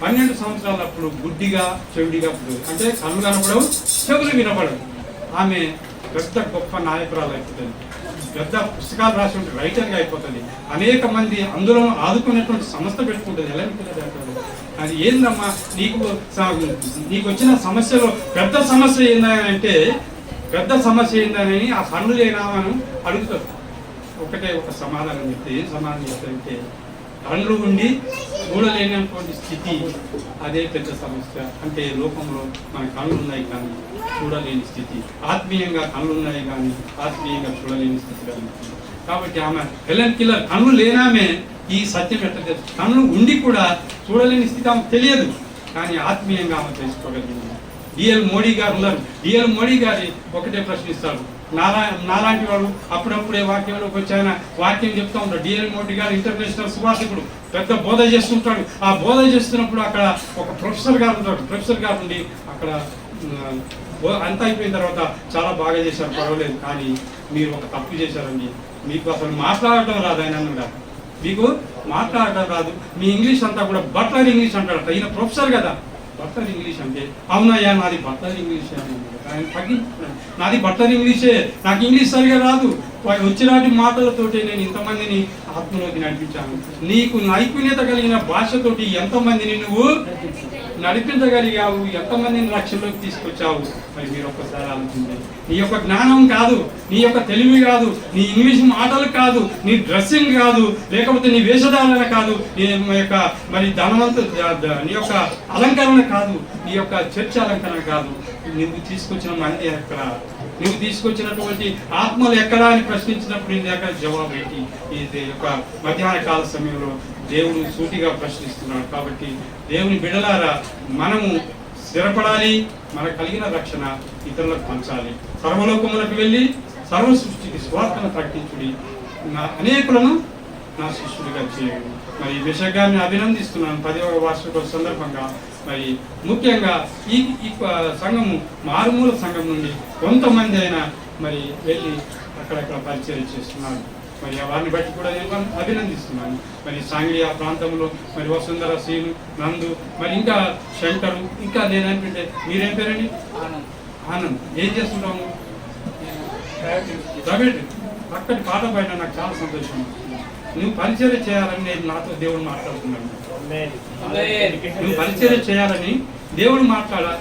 12 సంవత్సరాలప్పుడు గుడ్డిగా చెవిడిగా పుట్టింది. అంటే కళ్ళు కనపడవు, చెవులు వినపడవు. ఆమె పెద్ద గొప్ప నాయకురాలు అయిపోతుంది, పెద్ద పుస్తకాలు రాసి ఉంటే రైటర్గా అయిపోతుంది. అనేక మంది అందులో ఆదుకునేటువంటి సంస్థ పెట్టుకుంటుంది. హెలెన్ కిల్లర్ అంటారు. అది ఏందమ్మా నీకు వచ్చిన సమస్యలో పెద్ద సమస్య ఏందంటే, పెద్ద సమస్య ఏందని ఆ కళ్ళు లేనామని అడుగుతారు. ఒక సమాధానం చెప్తే ఏం సమాధానం చెప్తారంటే, కళ్ళు ఉండి చూడలేనటువంటి స్థితి, అదే పెద్ద సమస్య. అంటే లోకంలో మన కళ్ళు ఉన్నాయి కానీ చూడలేని స్థితి, ఆత్మీయంగా కళ్ళు ఉన్నాయి కానీ ఆత్మీయంగా చూడలేని స్థితి కలుగుతుంది. కాబట్టి ఆమె హెలెన్ కిల్లర్ కళ్ళు లేనామే ఈ సత్యం ఎట్లా తెలుసు, కళ్ళు ఉండి కూడా చూడలేని స్థితి ఆమె తెలియదు, కానీ ఆత్మీయంగా ఆమె తెలుసుకోగలిగింది. డిఎల్ మోడీ గారు ఉన్నారు. డిఎల్ మోడీ గారి ఒకటే ప్రశ్నిస్తాడు, నాలాంటి వాడు అప్పుడప్పుడే వాక్యంలోకి వచ్చాయన వాక్యం చెప్తా ఉంటాడు. డిఎల్ మోడీ గారు ఇంటర్నేషనల్ సువాసికుడు, పెద్ద బోధ చేస్తుంటాడు. ఆ బోధ చేస్తున్నప్పుడు అక్కడ ఒక ప్రొఫెసర్ గారు ఉంటాడు. ప్రొఫెసర్ గారు ఉండి అక్కడ అంతా అయిపోయిన తర్వాత చాలా బాగా చేశారు, పర్వాలేదు, కానీ మీరు ఒక తప్పు చేశారండి, మీకు అసలు మాట్లాడటం రాదు ఆయన అన్నాడు. మీకు మాట్లాడటం రాదు, మీ ఇంగ్లీష్ అంతా కూడా బట్లర్ ఇంగ్లీష్ అంటాడట. ఈయన ప్రొఫెసర్ కదా, బట్లర్ ఇంగ్లీష్ అంటే అవునయ్యా నాది బట్లర్ ఇంగ్లీషే అని ఆయన తగ్గించుకున్నాను. నాది బట్లర్ ఇంగ్లీషే, నాకు ఇంగ్లీష్ సరిగా రాదు, వచ్చినాటి మాటలతోటి నేను ఇంతమందిని ఆత్మలోకి నడిపించాను. నీకు నైపుణ్యత కలిగిన భాషతోటి ఎంతమందిని నువ్వు నడిపించగలిగావు, ఎంతమందిని రక్షణలోకి తీసుకొచ్చావు. మరి మీరు ఒక్కసారి ఆలోచించండి. నీ యొక్క జ్ఞానం కాదు, నీ యొక్క తెలివి కాదు, నీ ఇంగ్లీష్ మాటలు కాదు, నీ డ్రెస్సింగ్ కాదు, లేకపోతే నీ వేషధారణ కాదు, నీ యొక్క మరి నీ యొక్క అలంకరణ కాదు, నీ యొక్క చర్చ అలంకరణ కాదు, నువ్వు తీసుకొచ్చిన మంది ఎక్కడ, నువ్వు తీసుకొచ్చినటువంటి ఆత్మలు ఎక్కడా అని ప్రశ్నించినప్పుడు నీ దగ్గర జవాబు ఏంటి? ఇది యొక్క మధ్యాహ్న కాల సమయంలో దేవుడు సూటిగా ప్రశ్నిస్తున్నాడు. కాబట్టి దేవుని బిడ్డలారా, మనము స్థిరపడాలి, మనకు కలిగిన రక్షణ ఇతరులకు పంచాలి, సర్వలోకములకు వెళ్ళి సర్వ సృష్టికి స్వార్థను ప్రకటించుడి, అనేకులను నా శిష్యుడిగా చేయండి. మరి బిషప్ గారిని అభినందిస్తున్నాను 10వ వార్షికోత్సవ సందర్భంగా. మరి ముఖ్యంగా ఈ సంఘము మారుమూల సంఘం నుండి కొంతమంది అయినా మరి వెళ్ళి అక్కడక్కడ పరిచయం చేస్తున్నారు. మరి వారిని బట్టి కూడా నేను అభినందిస్తున్నాను. మరి సాంగ్లియా ప్రాంతంలో మరి వసుంధర, శ్రీను, నందు, మరి ఇంకా శంకరు, ఇంకా నేను అనుకుంటే మీరేం పేరండి? ఆనంద్. ఏం చేస్తుంటాము? ప్రైవేట్. అక్కడి పాట పైన నాకు చాలా సంతోషం. నువ్వు పరిచయం చేయాలని నేను నాతో దేవుడు మాట్లాడుతున్నాను. నువ్వు పరిచయం చేయాలని దేవుడు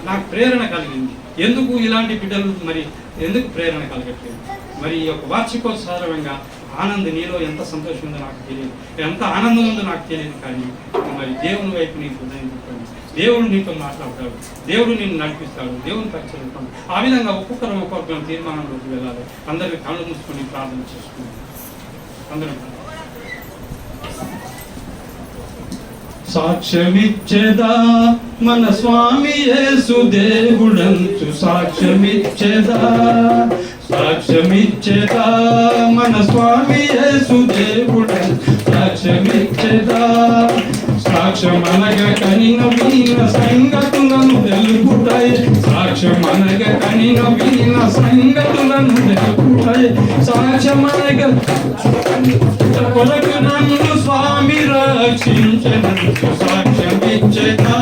నాకు ప్రేరణ కలిగింది. ఎందుకు ఇలాంటి బిడ్డలు మరి ఎందుకు ప్రేరణ కలగట్లేదు? మరి ఈ యొక్క వార్షికోత్సవంగా ఆనందం నీలో ఎంత సంతోషం ఉందో నాకు తెలియదు, ఎంత ఆనందం ఉందో నాకు తెలియదు. కానీ మరి దేవుని వైపు నీ హృదయం చెప్పండి, దేవుడు నీతో మాట్లాడతాడు, దేవుడు నిన్ను నడిపిస్తాడు, దేవుని పరిచయం. ఆ విధంగా ఒక్కొక్కరు తీర్మానంలోకి వెళ్ళాలి. అందరికీ కళ్ళు మూసుకొని ప్రార్థన చేసుకుంటాం. అందరం సాక్ష్యమిచ్చేదా మన స్వామి యేసు దేవుడంచు, సాక్ష్యమిచ్చేదా, సాక్ష్యమిచ్చేదా మన స్వామి యేసు దేవుడంచు, సాక్ష్యమిచ్చేదా. సాక్ష్యమనగా కనిన వీణ సంగతులను తెలుపుతాయి, సాక్ష్యమనగా కనిన వీణ సంగతులను తెలుపుతాయి. సాక్ష్యమనగా కొరకు నన్ను స్వామి రక్షించనందు, సాక్ష్యమిచ్చేదా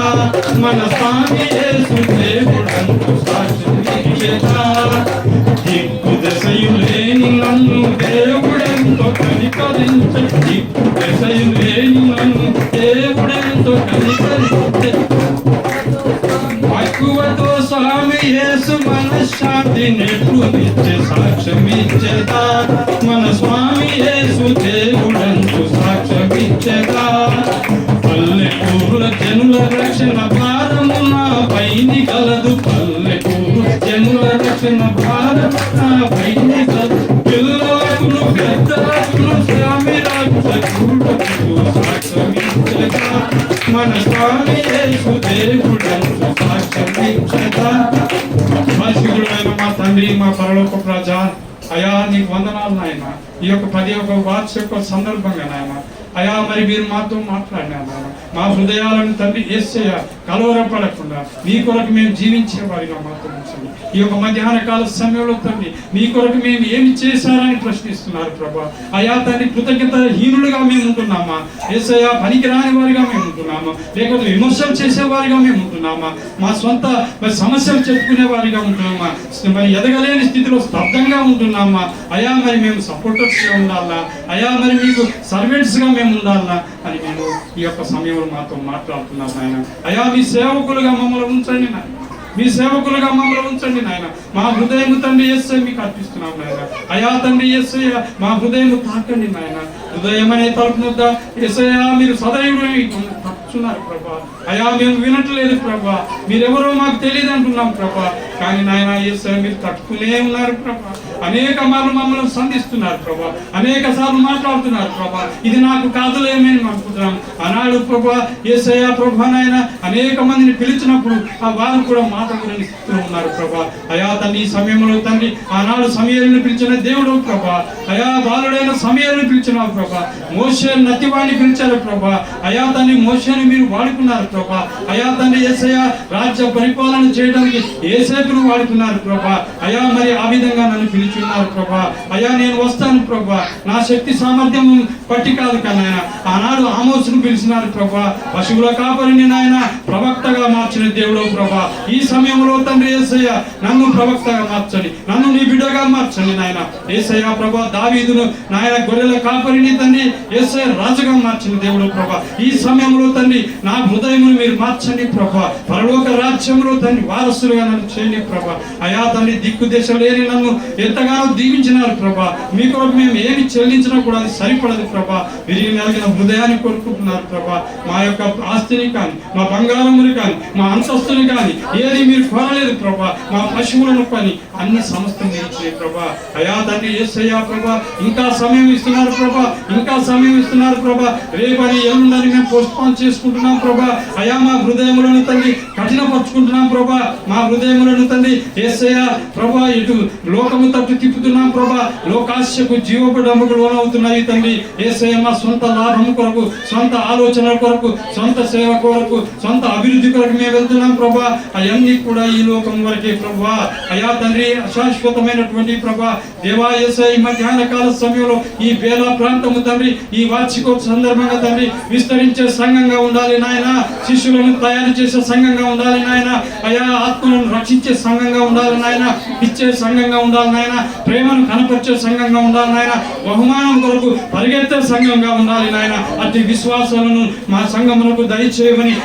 మన స్వామి యేసు దేవుడంచు, సాక్ష్యమిచ్చేదా. దిక్కు దశయు లేని నన్ను దేవుడెంతో కనికరించే, దిక్కు దశయు లేని నన్ను దేవుడెంతో కనికరించే. మక్కువతో స్వామి యేసు మనశ్శాంతి నెట్లు నిచ్చే, సాక్ష్యమిచ్చేదా మన స్వామి యేసు దేవుడంచు, సాక్ష్యమిచ్చేదా. పల్లెటూరుల జనుల రక్షణ భారము నా పైని కలదు, పల్లెటూరు జనుల రక్షణ భారము నా పైని కలదు. పిల్లలకును పెద్దలకును స్వామి రక్షకుడు, సాక్ష్యమిచ్చేదా మన స్వామి యేసు దేవుడంచు, సాక్ష్యమిచ్చేదా. పరిశుద్ధుడైన మా తండ్రి, మా పరలోక రాజా, అయా నీకు వందనాలు నాయన. ఈ యొక్క 10వ వార్షిక సందర్భంగా నాయన అయా మరి మీరు మాతో మాట్లాడినారు. మా హృదయాలను తండ్రి యేసయ్య కలవరపడకుండా నీ కొరకు మేము జీవించే వారిగా మాతో ఉంచండి. ఈ యొక్క మధ్యాహ్న కాల సమయంలో తండ్రి మీ కొరకు మేము ఏమి చేశారని ప్రశ్నిస్తున్నారు ప్రభా. అయా తండ్రి కృతజ్ఞత హీనులుగా మేము ఉంటున్నామా? యేసయ్య పనికిరాని వారిగా మేము ఉంటున్నామా? లేకపోతే విమర్శలు చేసేవారిగా మేము ఉంటున్నామా? మా సొంత మరి సమస్యలు చెప్పుకునే వారిగా ఉంటున్నామా? మరి ఎదగలేని స్థితిలో స్తబ్దంగా ఉంటున్నామా? అయా మరి మేము సపోర్టర్స్గా ఉండాలా? అయా మరి మీకు సర్వెంట్స్గా మేము ఉండాలా అని మేము ఈ యొక్క సమయంలో మాతో మాట్లాడుతున్నాం నాయన. అయా మీ సేవకులుగా మమ్మల్ని ఉంచండి నాయన, మీ సేవకులుగా మమ్మల్ని ఉంచండి నాయన. మా హృదయం తండ్రి యేసయ్య మీకు అర్పిస్తున్నాం నాయన. అయా తండ్రి యేసయ్య మా హృదయం తాకండి నాయన. హృదయం అనే తలుపు వద్ద యేసయ్య మీరు సదైవుడు తప్పుచున్నారు ప్రభా. అయా మేము వినట్లేదు ప్రభా, మీరెవరో మాకు తెలియదు అంటున్నాం ప్రభా. కానీ నాయన యేసయ్య మీరు తట్టుకునే ఉన్నారు ప్రభా. అనేక మార్లు మమ్మల్ని సంధిస్తున్నారు ప్రభా, అనేక సార్లు మాట్లాడుతున్నారు ప్రభా. ఇది నాకు కాదులేమని అనుకుంటున్నాం. ఆనాడు ప్రభా యేసయ్య ప్రభా నాయన అనేక మందిని పిలిచినప్పుడు ఆ వారు కూడా మాట్లాడలేని స్థితిలో ఉన్నారు ప్రభా. అయా తండ్రి ఈ సమయంలో తండ్రి ఆనాడు సమూయేలును పిలిచిన దేవుడు ప్రభా. అయా బాలుడైన సమూయేలును పిలిచినావు ప్రభా. మోషే నత్తివాణ్ణి పిలిచారు ప్రభా. అయా తండ్రి మోషేని మీరు వాడుకున్నారు ప్రభా. అయా తండ్రి యేసయ్య రాజ్య పరిపాలన చేయడానికి యేసేపును వాడుకున్నారు ప్రభా. అయా మరి ఆ విధంగా నన్ను పిలిచున్నారు ప్రభా. అయా నేను వస్తాను ప్రభా, నా శక్తి సామర్థ్యం పట్టి కాదు కానీ ఆనాడు ఆమోసును పిలిచినారు ప్రభా. పశువుల కాపరిని నాయన ప్రవక్తగా మార్చిన దేవుడు ప్రభా. ఈ సమయంలో తండ్రి యేసయ్య నన్ను ప్రవక్తగా మార్చండి, నన్ను నీ బిడ్డగా మార్చండి నాయన. యేసయ్య ప్రభా దావీదును నాయన గొర్రెల కాపరిని తండ్రి యేసయ్య రాజుగా మార్చిన దేవుడు ప్రభా. ఈ సమయంలో తండ్రి నా హృదయమును మీరు మార్చండి ప్రభా. పరలోక రాజ్యంలో తండ్రి వారసులుగా నన్ను చేయండి ప్రభా. అయా తండ్రి దిక్కు దశ లేని నన్ను ఎంతగానో దీవించినారు ప్రభా. మీ కొరకు మేము ఏమి చెల్లించినా కూడా అది సరిపడదు ప్రభా. విరిగి నలిగిన హృదయాన్ని కోరుకుంటున్నారు ప్రభా. మా యొక్క ఆస్తిని కానీ, మా బంగారముని కానీ, మా అంతస్తుని కానీ ఏది మీరు కోరలేదు ప్రభా. మా పశువులను కానీ అన్ని సమస్తం ఇచ్చినాయి ప్రభా. అయా తండ్రి యేసయ్య ప్రభా ఇంకా సమయం ఇస్తున్నారు ప్రభా, ఇంకా సమయం ఇస్తున్నారు ప్రభా. రేపని ఎల్లుండని మేము పోస్ట్పోన్ చేసుకుంటున్నాం ప్రభా. అయా మా హృదయములను తండ్రి కఠినపరుచుకుంటున్నాం ప్రభా. మా హృదయములను తండ్రి యేసయ్య ప్రభా ఇటు లోకము తట్టు తిప్పుతున్నాం ప్రభా. లోకాశకు జీవపడముకు లోనవుతున్నాయి తండ్రి యేసయ్య. మా సొంత లాభం కొరకు, సొంత ఆలోచనల కొరకు, సొంత సేవ కొరకు, సొంత అభివృద్ధి కొరకు మేము వెళ్తున్నాం ప్రభా. అవన్నీ కూడా ఈ లోకం వరకే ప్రభా. అయా తండ్రి అశాశ్వతమైనటువంటి ప్రభా దేవా యేసయ్య మధ్యాహ్న కాల సమయంలో ఈ బేలా ప్రాంతము తండ్రి ఈ వార్షికోత్సవ సందర్భంగా తండ్రి విస్తరించే సంఘంగా ఉండాలి నాయన. శిష్యులను తయారు చేసే సంఘంగా ఉండాలి నాయన. అయా ఆత్మలను రక్షించే సంఘంగా ఉండాలి నాయన. ఇచ్చే సంఘంగా ఉండాలి నాయన. ప్రేమను కనపరిచే సంఘంగా ఉండాలి నాయన. బహుమానం కొరకు పరిగెత్తే సంఘంగా ఉండాలి నాయన. అట్టి విశ్వాసాలను మా సంఘములకు దయచేయమని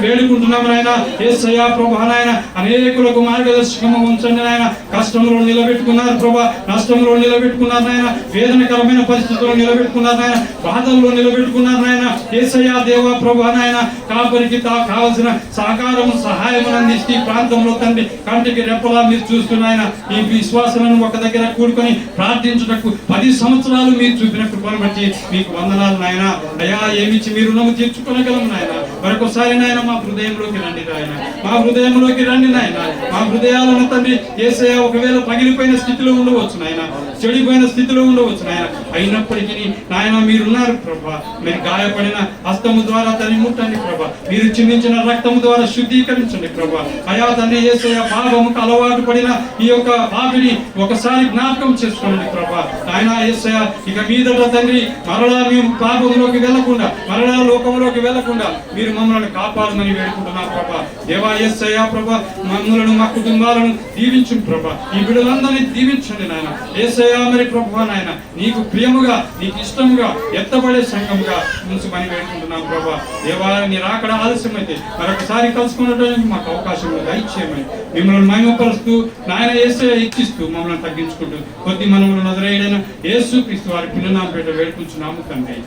వేడుకుంటున్నాము నాయన. యేసయ్యా ప్రభువా నాయన, అనేకులకు మార్గదర్శకము ఉంచండి నాయన. కష్టంలో నిలబెట్టుకున్నారు ప్రభా, నష్టంలో నిలబెట్టుకున్నారు నాయన, వేదనకరమైన పరిస్థితుల్లో నిలబెట్టుకున్నారు నాయన, బాధల్లో నిలబెట్టుకున్నారు నాయన. యేసయ్యా దేవా ప్రభువా నాయన, కాపరికి కావలసిన సహకారము సహాయము అందిస్తే ఈ ప్రాంతంలో తండ్రి కంటికి రెప్పలా మీరు చూస్తున్నాయన. ఈ విశ్వాసాలను ఒక దగ్గర కూడుకొని ప్రార్థించుటకు 10 సంవత్సరాలు మీరు చూపిన కృపను బట్టి మీకు వందనాలు నాయన. అయా ఏమిచ్చి మీరు రుణము తీర్చుకోగలము నాయన. మరొకసారి నాయన మా హృదయంలోకి రండి నాయన, మా హృదయంలోకి రండి నాయన. మా హృదయాలను తండ్రి యేసయ్యా ఒకవేళ పగిలిపోయిన స్థితిలో ఉండవచ్చు నాయన, చెడిపోయిన స్థితిలో ఉండవచ్చు నాయన. అయినప్పటికీ నాయన మీరున్నారు ప్రభా. మీరు గాయపడిన హస్తము ద్వారా తని ముట్టండి ప్రభా. మీరు చిందించిన రక్తము ద్వారా శుద్ధీకరించండి ప్రభా. అయా తండ్రి యేసయ్యా పాపముకు అలవాటు పడిన ఈ యొక్క పాపిని ఒకసారి జ్ఞాపకం చేసుకోండి ప్రభా. నాయన యేసయ్యా ఇక మీదట తండ్రి మరలా మేము పాపంలోకి వెళ్లకుండా, మరలా లోకంలోకి వెళ్లకుండా మీరు మమ్మల్ని కాపాడమని వేడుకుంటున్నాం ప్రభా. దేవా యేసయ్యా ప్రభా, మమ్మలను మా కుటుంబాలను దీవించు ప్రభా. ఈ బిడ్డలందరినీ దీవించండి నాయన. యేసయ్యా మరి ప్రభువా నాయన, నీకు ప్రియముగా నీకు ఇష్టముగా ఎత్తబడే సంఘముగా ఉంచమని వేడుకుంటున్నాం ప్రభా. దేవా నీ రాకడ ఆలస్యమైతే మరొకసారి కలుసుకున్నటువంటి మాకు అవకాశం దయచేయమని మిమ్మల్ని మహిమపరుస్తూ నాయన యేసయ్యా ఇచ్చిస్తూ మమ్మల్ని తగ్గించుకుంటూ కొద్ది మనములు నజరేయుడైన యేసు క్రీస్తు వారి పిల్లనామపేట వేడుకుంటున్నాము తండ్రి.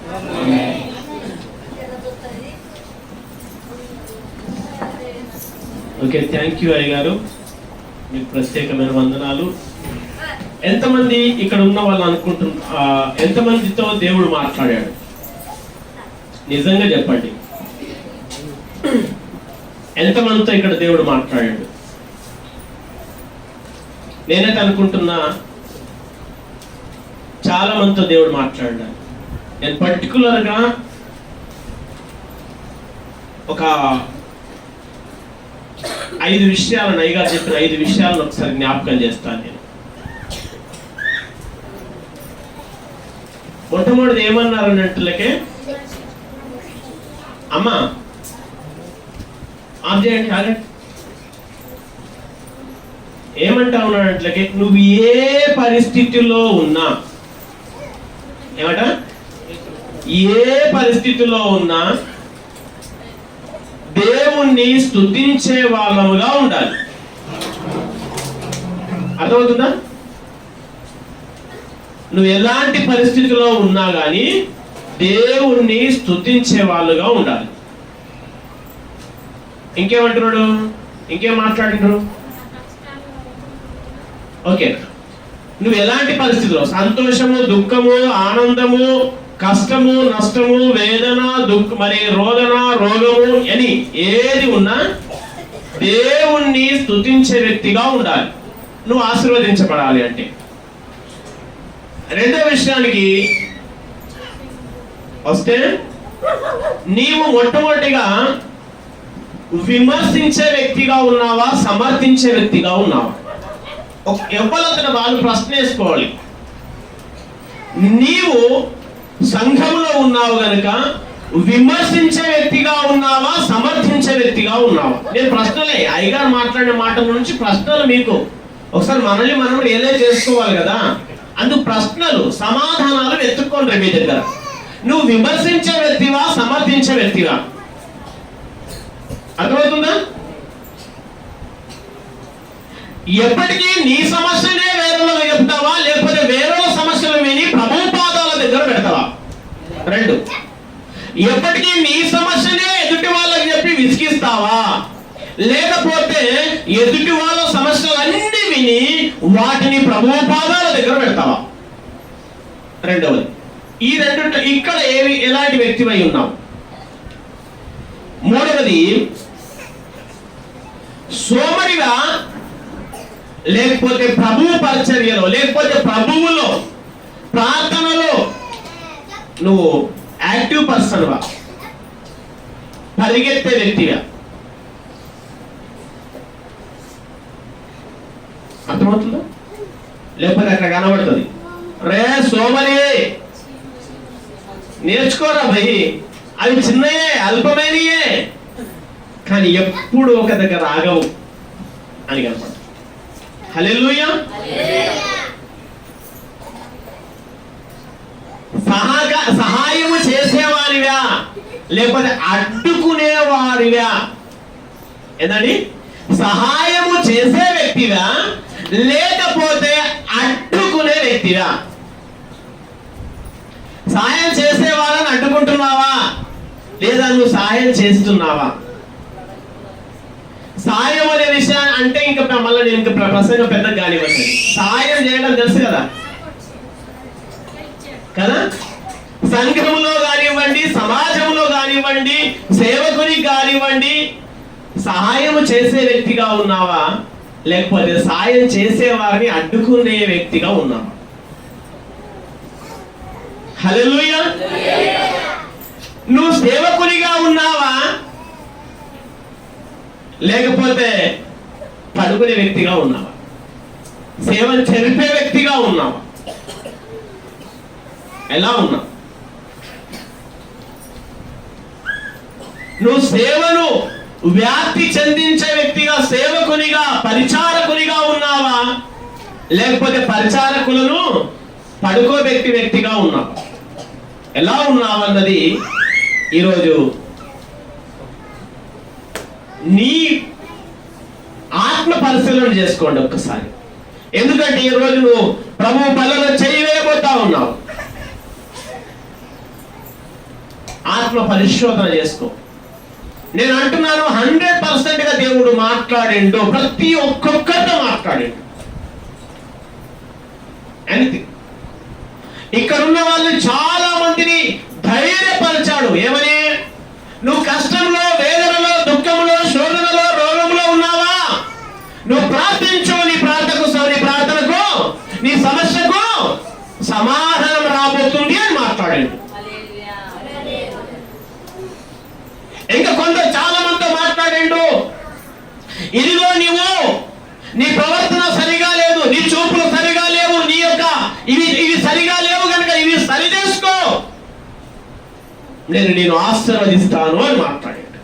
ఓకే, థ్యాంక్ యూ అయ్య గారు, మీకు ప్రత్యేకమైన వందనాలు. ఎంతమంది ఇక్కడ ఉన్న వాళ్ళు ఎంతమందితో దేవుడు మాట్లాడాడు? నిజంగా చెప్పండి, ఎంతమందితో ఇక్కడ దేవుడు మాట్లాడాడు? నేనైతే అనుకుంటున్నా చాలా మందితో దేవుడు మాట్లాడాడు. నేను పర్టికులర్గా ఒక 5 విషయాలను, అయ్యగారు చెప్పిన 5 విషయాలను ఒకసారి జ్ఞాపకం చేస్తాను నేను. మొట్టమొదటి ఏమన్నారు అన్నట్లకే, అమ్మా ఆఫ్ చేయండి, ఆగండి. ఏమంటా ఉన్నాడంట్లకే, నువ్వు ఏ పరిస్థితిలో ఉన్నా, ఏమంట, ఏ పరిస్థితిలో ఉన్నా దేవుణ్ణి స్తుతించే వాళ్ళముగా ఉండాలి. అర్థమవుతుందా? నువ్వు ఎలాంటి పరిస్థితిలో ఉన్నా కానీ దేవుణ్ణి స్తుతించే వాళ్ళుగా ఉండాలి. ఇంకేమంటున్నాడు? ఇంకేం మాట్లాడుతున్నాడు? ఓకే, నువ్వు ఎలాంటి పరిస్థితిలో, సంతోషము, దుఃఖము, ఆనందము, కష్టము, నష్టము, వేదన, మరి రోదన, రోగము అని ఏది ఉన్నా దేవుణ్ణి స్తుతించే వ్యక్తిగా ఉండాలి నువ్వు ఆశీర్వదించబడాలి అంటే. రెండో విషయానికి వస్తే, నీవు మొట్టమొదటిగా విమర్శించే వ్యక్తిగా ఉన్నావా, సమర్థించే వ్యక్తిగా ఉన్నావా? ఎవరైనా వాళ్ళు ప్రశ్న వేసుకోవాలి. నీవు సంఘంలో ఉన్నావు గనుక విమర్శించే వ్యక్తిగా ఉన్నావా, సమర్థించే వ్యక్తిగా ఉన్నావా? నేను ప్రశ్నలే, అయ్యగారు మాట్లాడిన మాటల నుంచి ప్రశ్నలు మీకు ఒకసారి మనల్ని మనం రియలైజ్ చేసుకోవాలి కదా. అందుకు ప్రశ్నలు, సమాధానాలు వెతుక్కోండి మీ దగ్గర. నువ్వు విమర్శించే వ్యక్తివా, సమర్థించే వ్యక్తివా? అర్థమవుతుందా? ఎప్పటికీ నీ సమస్యనే వేరేలో చెప్తావా, లేకపోతే వేరే సమస్యలు విని ప్రభు పాదాల దగ్గర పెడతావా? రెండు, ఎప్పటికీ నీ సమస్యనే ఎదుటి వాళ్ళకి చెప్పి విసిగిస్తావా, లేకపోతే ఎదుటి వాళ్ళ సమస్యలన్నీ విని వాటిని ప్రభు పాదాల దగ్గర పెడతావా? రెండవది, ఈ రెండు ఇక్కడ ఎలాంటి వ్యక్తివై ఉన్నావు? మూడవది, సోమరిగా లేకపోతే ప్రభువు పరిచర్యలో, లేకపోతే ప్రభువులో, ప్రార్థనలో నువ్వు యాక్టివ్ పర్సన్గా, పరిగెత్తే వ్యక్తిగా. అర్థమవుతుందా? లేకపోతే అక్కడ కనబడుతుంది, రే సోమరి నేర్చుకోరా భయ్ అవి చిన్నయే, అల్పమైనయే, కానీ ఎప్పుడు ఒక దగ్గర ఆగవు అని కనపడ. హల్లెలూయా. సహాయము చేసేవారివా లేకపోతే అడ్డుకునేవారివా? ఏంటండి? సహాయము చేసే వ్యక్తివా లేకపోతే అడ్డుకునే వ్యక్తివా? సహాయం చేసే వాళ్ళని అడ్డుకుంటున్నావా లేదా నువ్వు సహాయం చేస్తున్నావా? సహాయం అనే విషయాన్ని అంటే ఇంకా మళ్ళీ నేను ఇంకా ప్రసంగం పెద్దగా కానివ్వండి. సహాయం చేయడం తెలుసు కదా కదా సంఘంలో కానివ్వండి, సమాజంలో కానివ్వండి, సేవకునికి కానివ్వండి, సహాయం చేసే వ్యక్తిగా ఉన్నావా లేకపోతే సహాయం చేసే వారిని అడ్డుకునే వ్యక్తిగా ఉన్నావా? హల్లెలూయా. నువ్వు సేవకునిగా ఉన్నావా లేకపోతే పడుకునే వ్యక్తిగా ఉన్నావా? సేవను చెరిపే వ్యక్తిగా ఉన్నావా? ఎలా ఉన్నావు? నువ్వు సేవను వ్యాప్తి చెందించే వ్యక్తిగా, సేవకునిగా, పరిచారకునిగా ఉన్నావా లేకపోతే పరిచారకులను పడుకోబెట్టి వ్యక్తిగా ఉన్నావా? ఎలా ఉన్నావన్నది ఈరోజు నీ ఆత్మ పరిశీలన చేసుకోండి ఒక్కసారి. ఎందుకంటే ఈరోజు నువ్వు ప్రభు పనులను చేయవేయబోతా ఉన్నావు. ఆత్మ పరిశోధన చేసుకో. నేను అంటున్నాను 100% గా దేవుడు మాట్లాడిండు, ప్రతి ఒక్కొక్కరితో మాట్లాడిండు. ఎనీథింగ్. ఇక్కడ ఉన్న వాళ్ళు చాలా మందిని ధైర్యపరిచాడు. ఏమని? నువ్వు కష్టంలో, వేదనలో, దుఃఖంలో, శోధనలో, రోగంలో ఉన్నావా? నువ్వు ప్రార్థించు. నీ ప్రార్థనకు నీ సమస్యకు సమాధానం రాబోతుంది అని మాట్లాడండి. ఇంకా కొందరు చాలా మందితో మాట్లాడిండు. ఇదిగో నీవు నీ ప్రవర్తన సరిగా లేదు, నీ చూపులు సరిగా లేవు, నీ యొక్క ఇవి సరిగా లేవు కనుక ఇవి సరి చేసుకో, నేను ఆశీర్వదిస్తాను అని మాట్లాడాడు.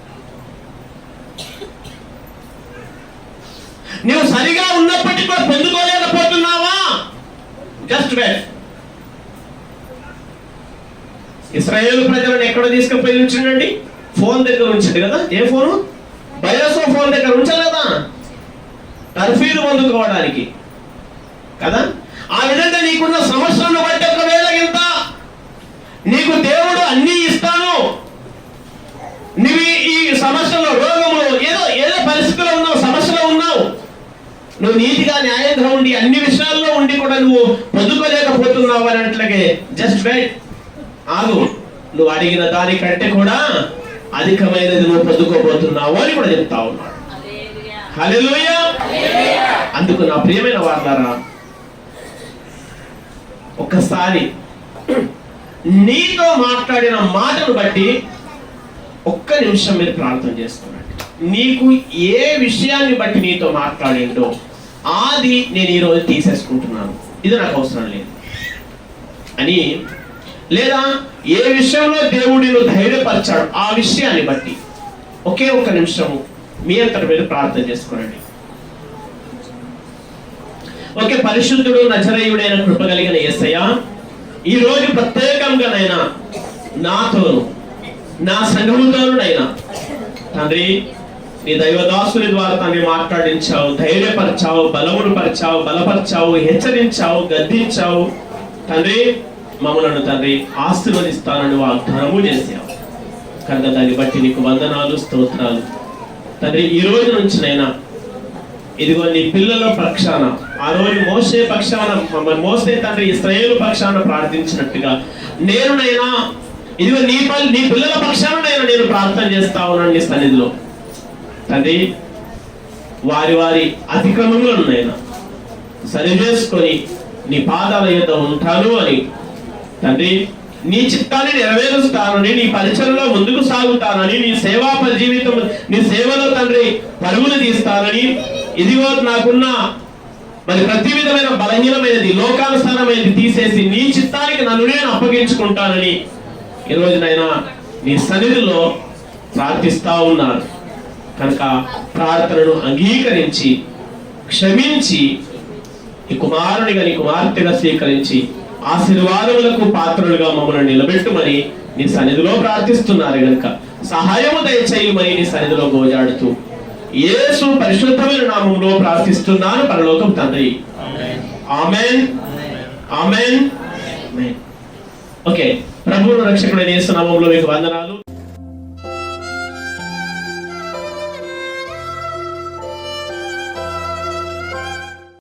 నువ్వు సరిగా ఉన్నప్పటికీ కూడా పొందుకోలేకపోతున్నావా? Just wait. ఇశ్రాయేలు ప్రజలను ఎక్కడ తీసుకుపోయి ఉంచండి? ఫోన్ దగ్గర ఉంచండి కదా. ఏ ఫోను? బయోసో ఫోన్ దగ్గర ఉంచాలి కదా, తర్ఫీదు పొందుకోవడానికి కదా. ఆ విధంగా నీకున్న సమస్యలను బట్టి ఒకవేళ ఇంత నీకు దేవుడు అన్ని ఇస్తాను, నువ్వు ఈ సమస్యలో, రోగంలో, ఏదో పరిస్థితిలో ఉన్నావు, సమస్యలో ఉన్నావు, నువ్వు నీతిగా న్యాయంగా ఉండి అన్ని విషయాల్లో ఉండి కూడా నువ్వు పొందుకోలేకపోతున్నావు అని అట్లాగే జస్ట్ వెయిట్, ఆగు. నువ్వు అడిగిన దానికంటే కూడా అధికమైనది నువ్వు పొందుకోబోతున్నావు అని కూడా చెప్తా ఉన్నాడు. హల్లెలూయా. అందుకు నా ప్రియమైన వార్లారా, ఒక్కసారి నీతో మాట్లాడిన మాటను బట్టి ఒక్క నిమిషం మీరు ప్రార్థన చేసుకోండి. నీకు ఏ విషయాన్ని బట్టి నీతో మాట్లాడిండో అది నేను ఈరోజు తీసేసుకుంటున్నాను, ఇది నాకు అవసరం లేదు అని, లేదా ఏ విషయంలో దేవుడిని ధైర్యపరిచాడు ఆ విషయాన్ని బట్టి ఒకే ఒక్క నిమిషము మీ అంతటి మీద ప్రార్థన చేసుకోండి. ఓకే. పరిశుద్ధుడు నజరేయుడైన కృప కలిగిన యేసయ్య, ఈ రోజు ప్రత్యేకంగానైనా నాతోను నా సంఘముతోనైనా తండ్రి నీ దైవదాసుని ద్వారా తండ్రి మాట్లాడించావు, ధైర్యపరిచావు, బలమును పరిచావు, బలపరిచావు, హెచ్చరించావు, గద్దించావు తండ్రి. మమ్మలను తండ్రి ఆశీర్వదిస్తానని వాగ్దానము చేశావు కనుక దాన్ని బట్టి నీకు వందనాలు, స్తోత్రాలు తండ్రి. ఈ రోజు నుంచినైనా ఇదిగో నీ పిల్లల పక్షాన, ఆ రోజు మోసే పక్షాన, మోసే తండ్రి ఇశ్రాయేలు పక్షాన ప్రార్థించినట్టుగా నేనునైనా ఇదిగో నీ పిల్లల పక్షాన నేను ప్రార్థన చేస్తా ఉన్నాను నీ సన్నిధిలో తండ్రి. వారి అతిక్రమములనైనా సరి చేసుకొని నీ పాదాల యొద్ద ఉంటాను అని తండ్రి, నీ చిత్తాన్ని నెరవేరుస్తానని, నీ పరిచయంలో ముందుకు సాగుతానని, నీ సేవా జీవితం, నీ సేవలో తండ్రి పరుగులు తీస్తానని, ఇదిగో నాకున్న మరి ప్రతి విధమైన బలహీనమైనది, లోకానుసారమైనది తీసేసి నీ చిత్తానికి నన్ను నేను అప్పగించుకుంటానని ఈ రోజునైనా నీ సన్నిధిలో ప్రార్థిస్తా ఉన్నారు కనుక ప్రార్థనను అంగీకరించి క్షమించి నీ కుమారునిగా నీ కుమార్తెగా స్వీకరించి ఆశీర్వాదములకు పాత్రలుగా మమ్మల్ని నిలబెట్టుమని నీ సన్నిధిలో ప్రార్థిస్తున్నారు గనుక సహాయము దయచేయమని నీ సన్నిధిలో గోజాడుతూ యేసు పరిశుద్ధమైన నామములో ప్రార్థిస్తున్నాను పరలోకపు తండ్రి. ఆమేన్ ఆమేన్. ఓకే, ప్రభువును రక్షకుడైన యేసు నామములో మీకు వందనాలు.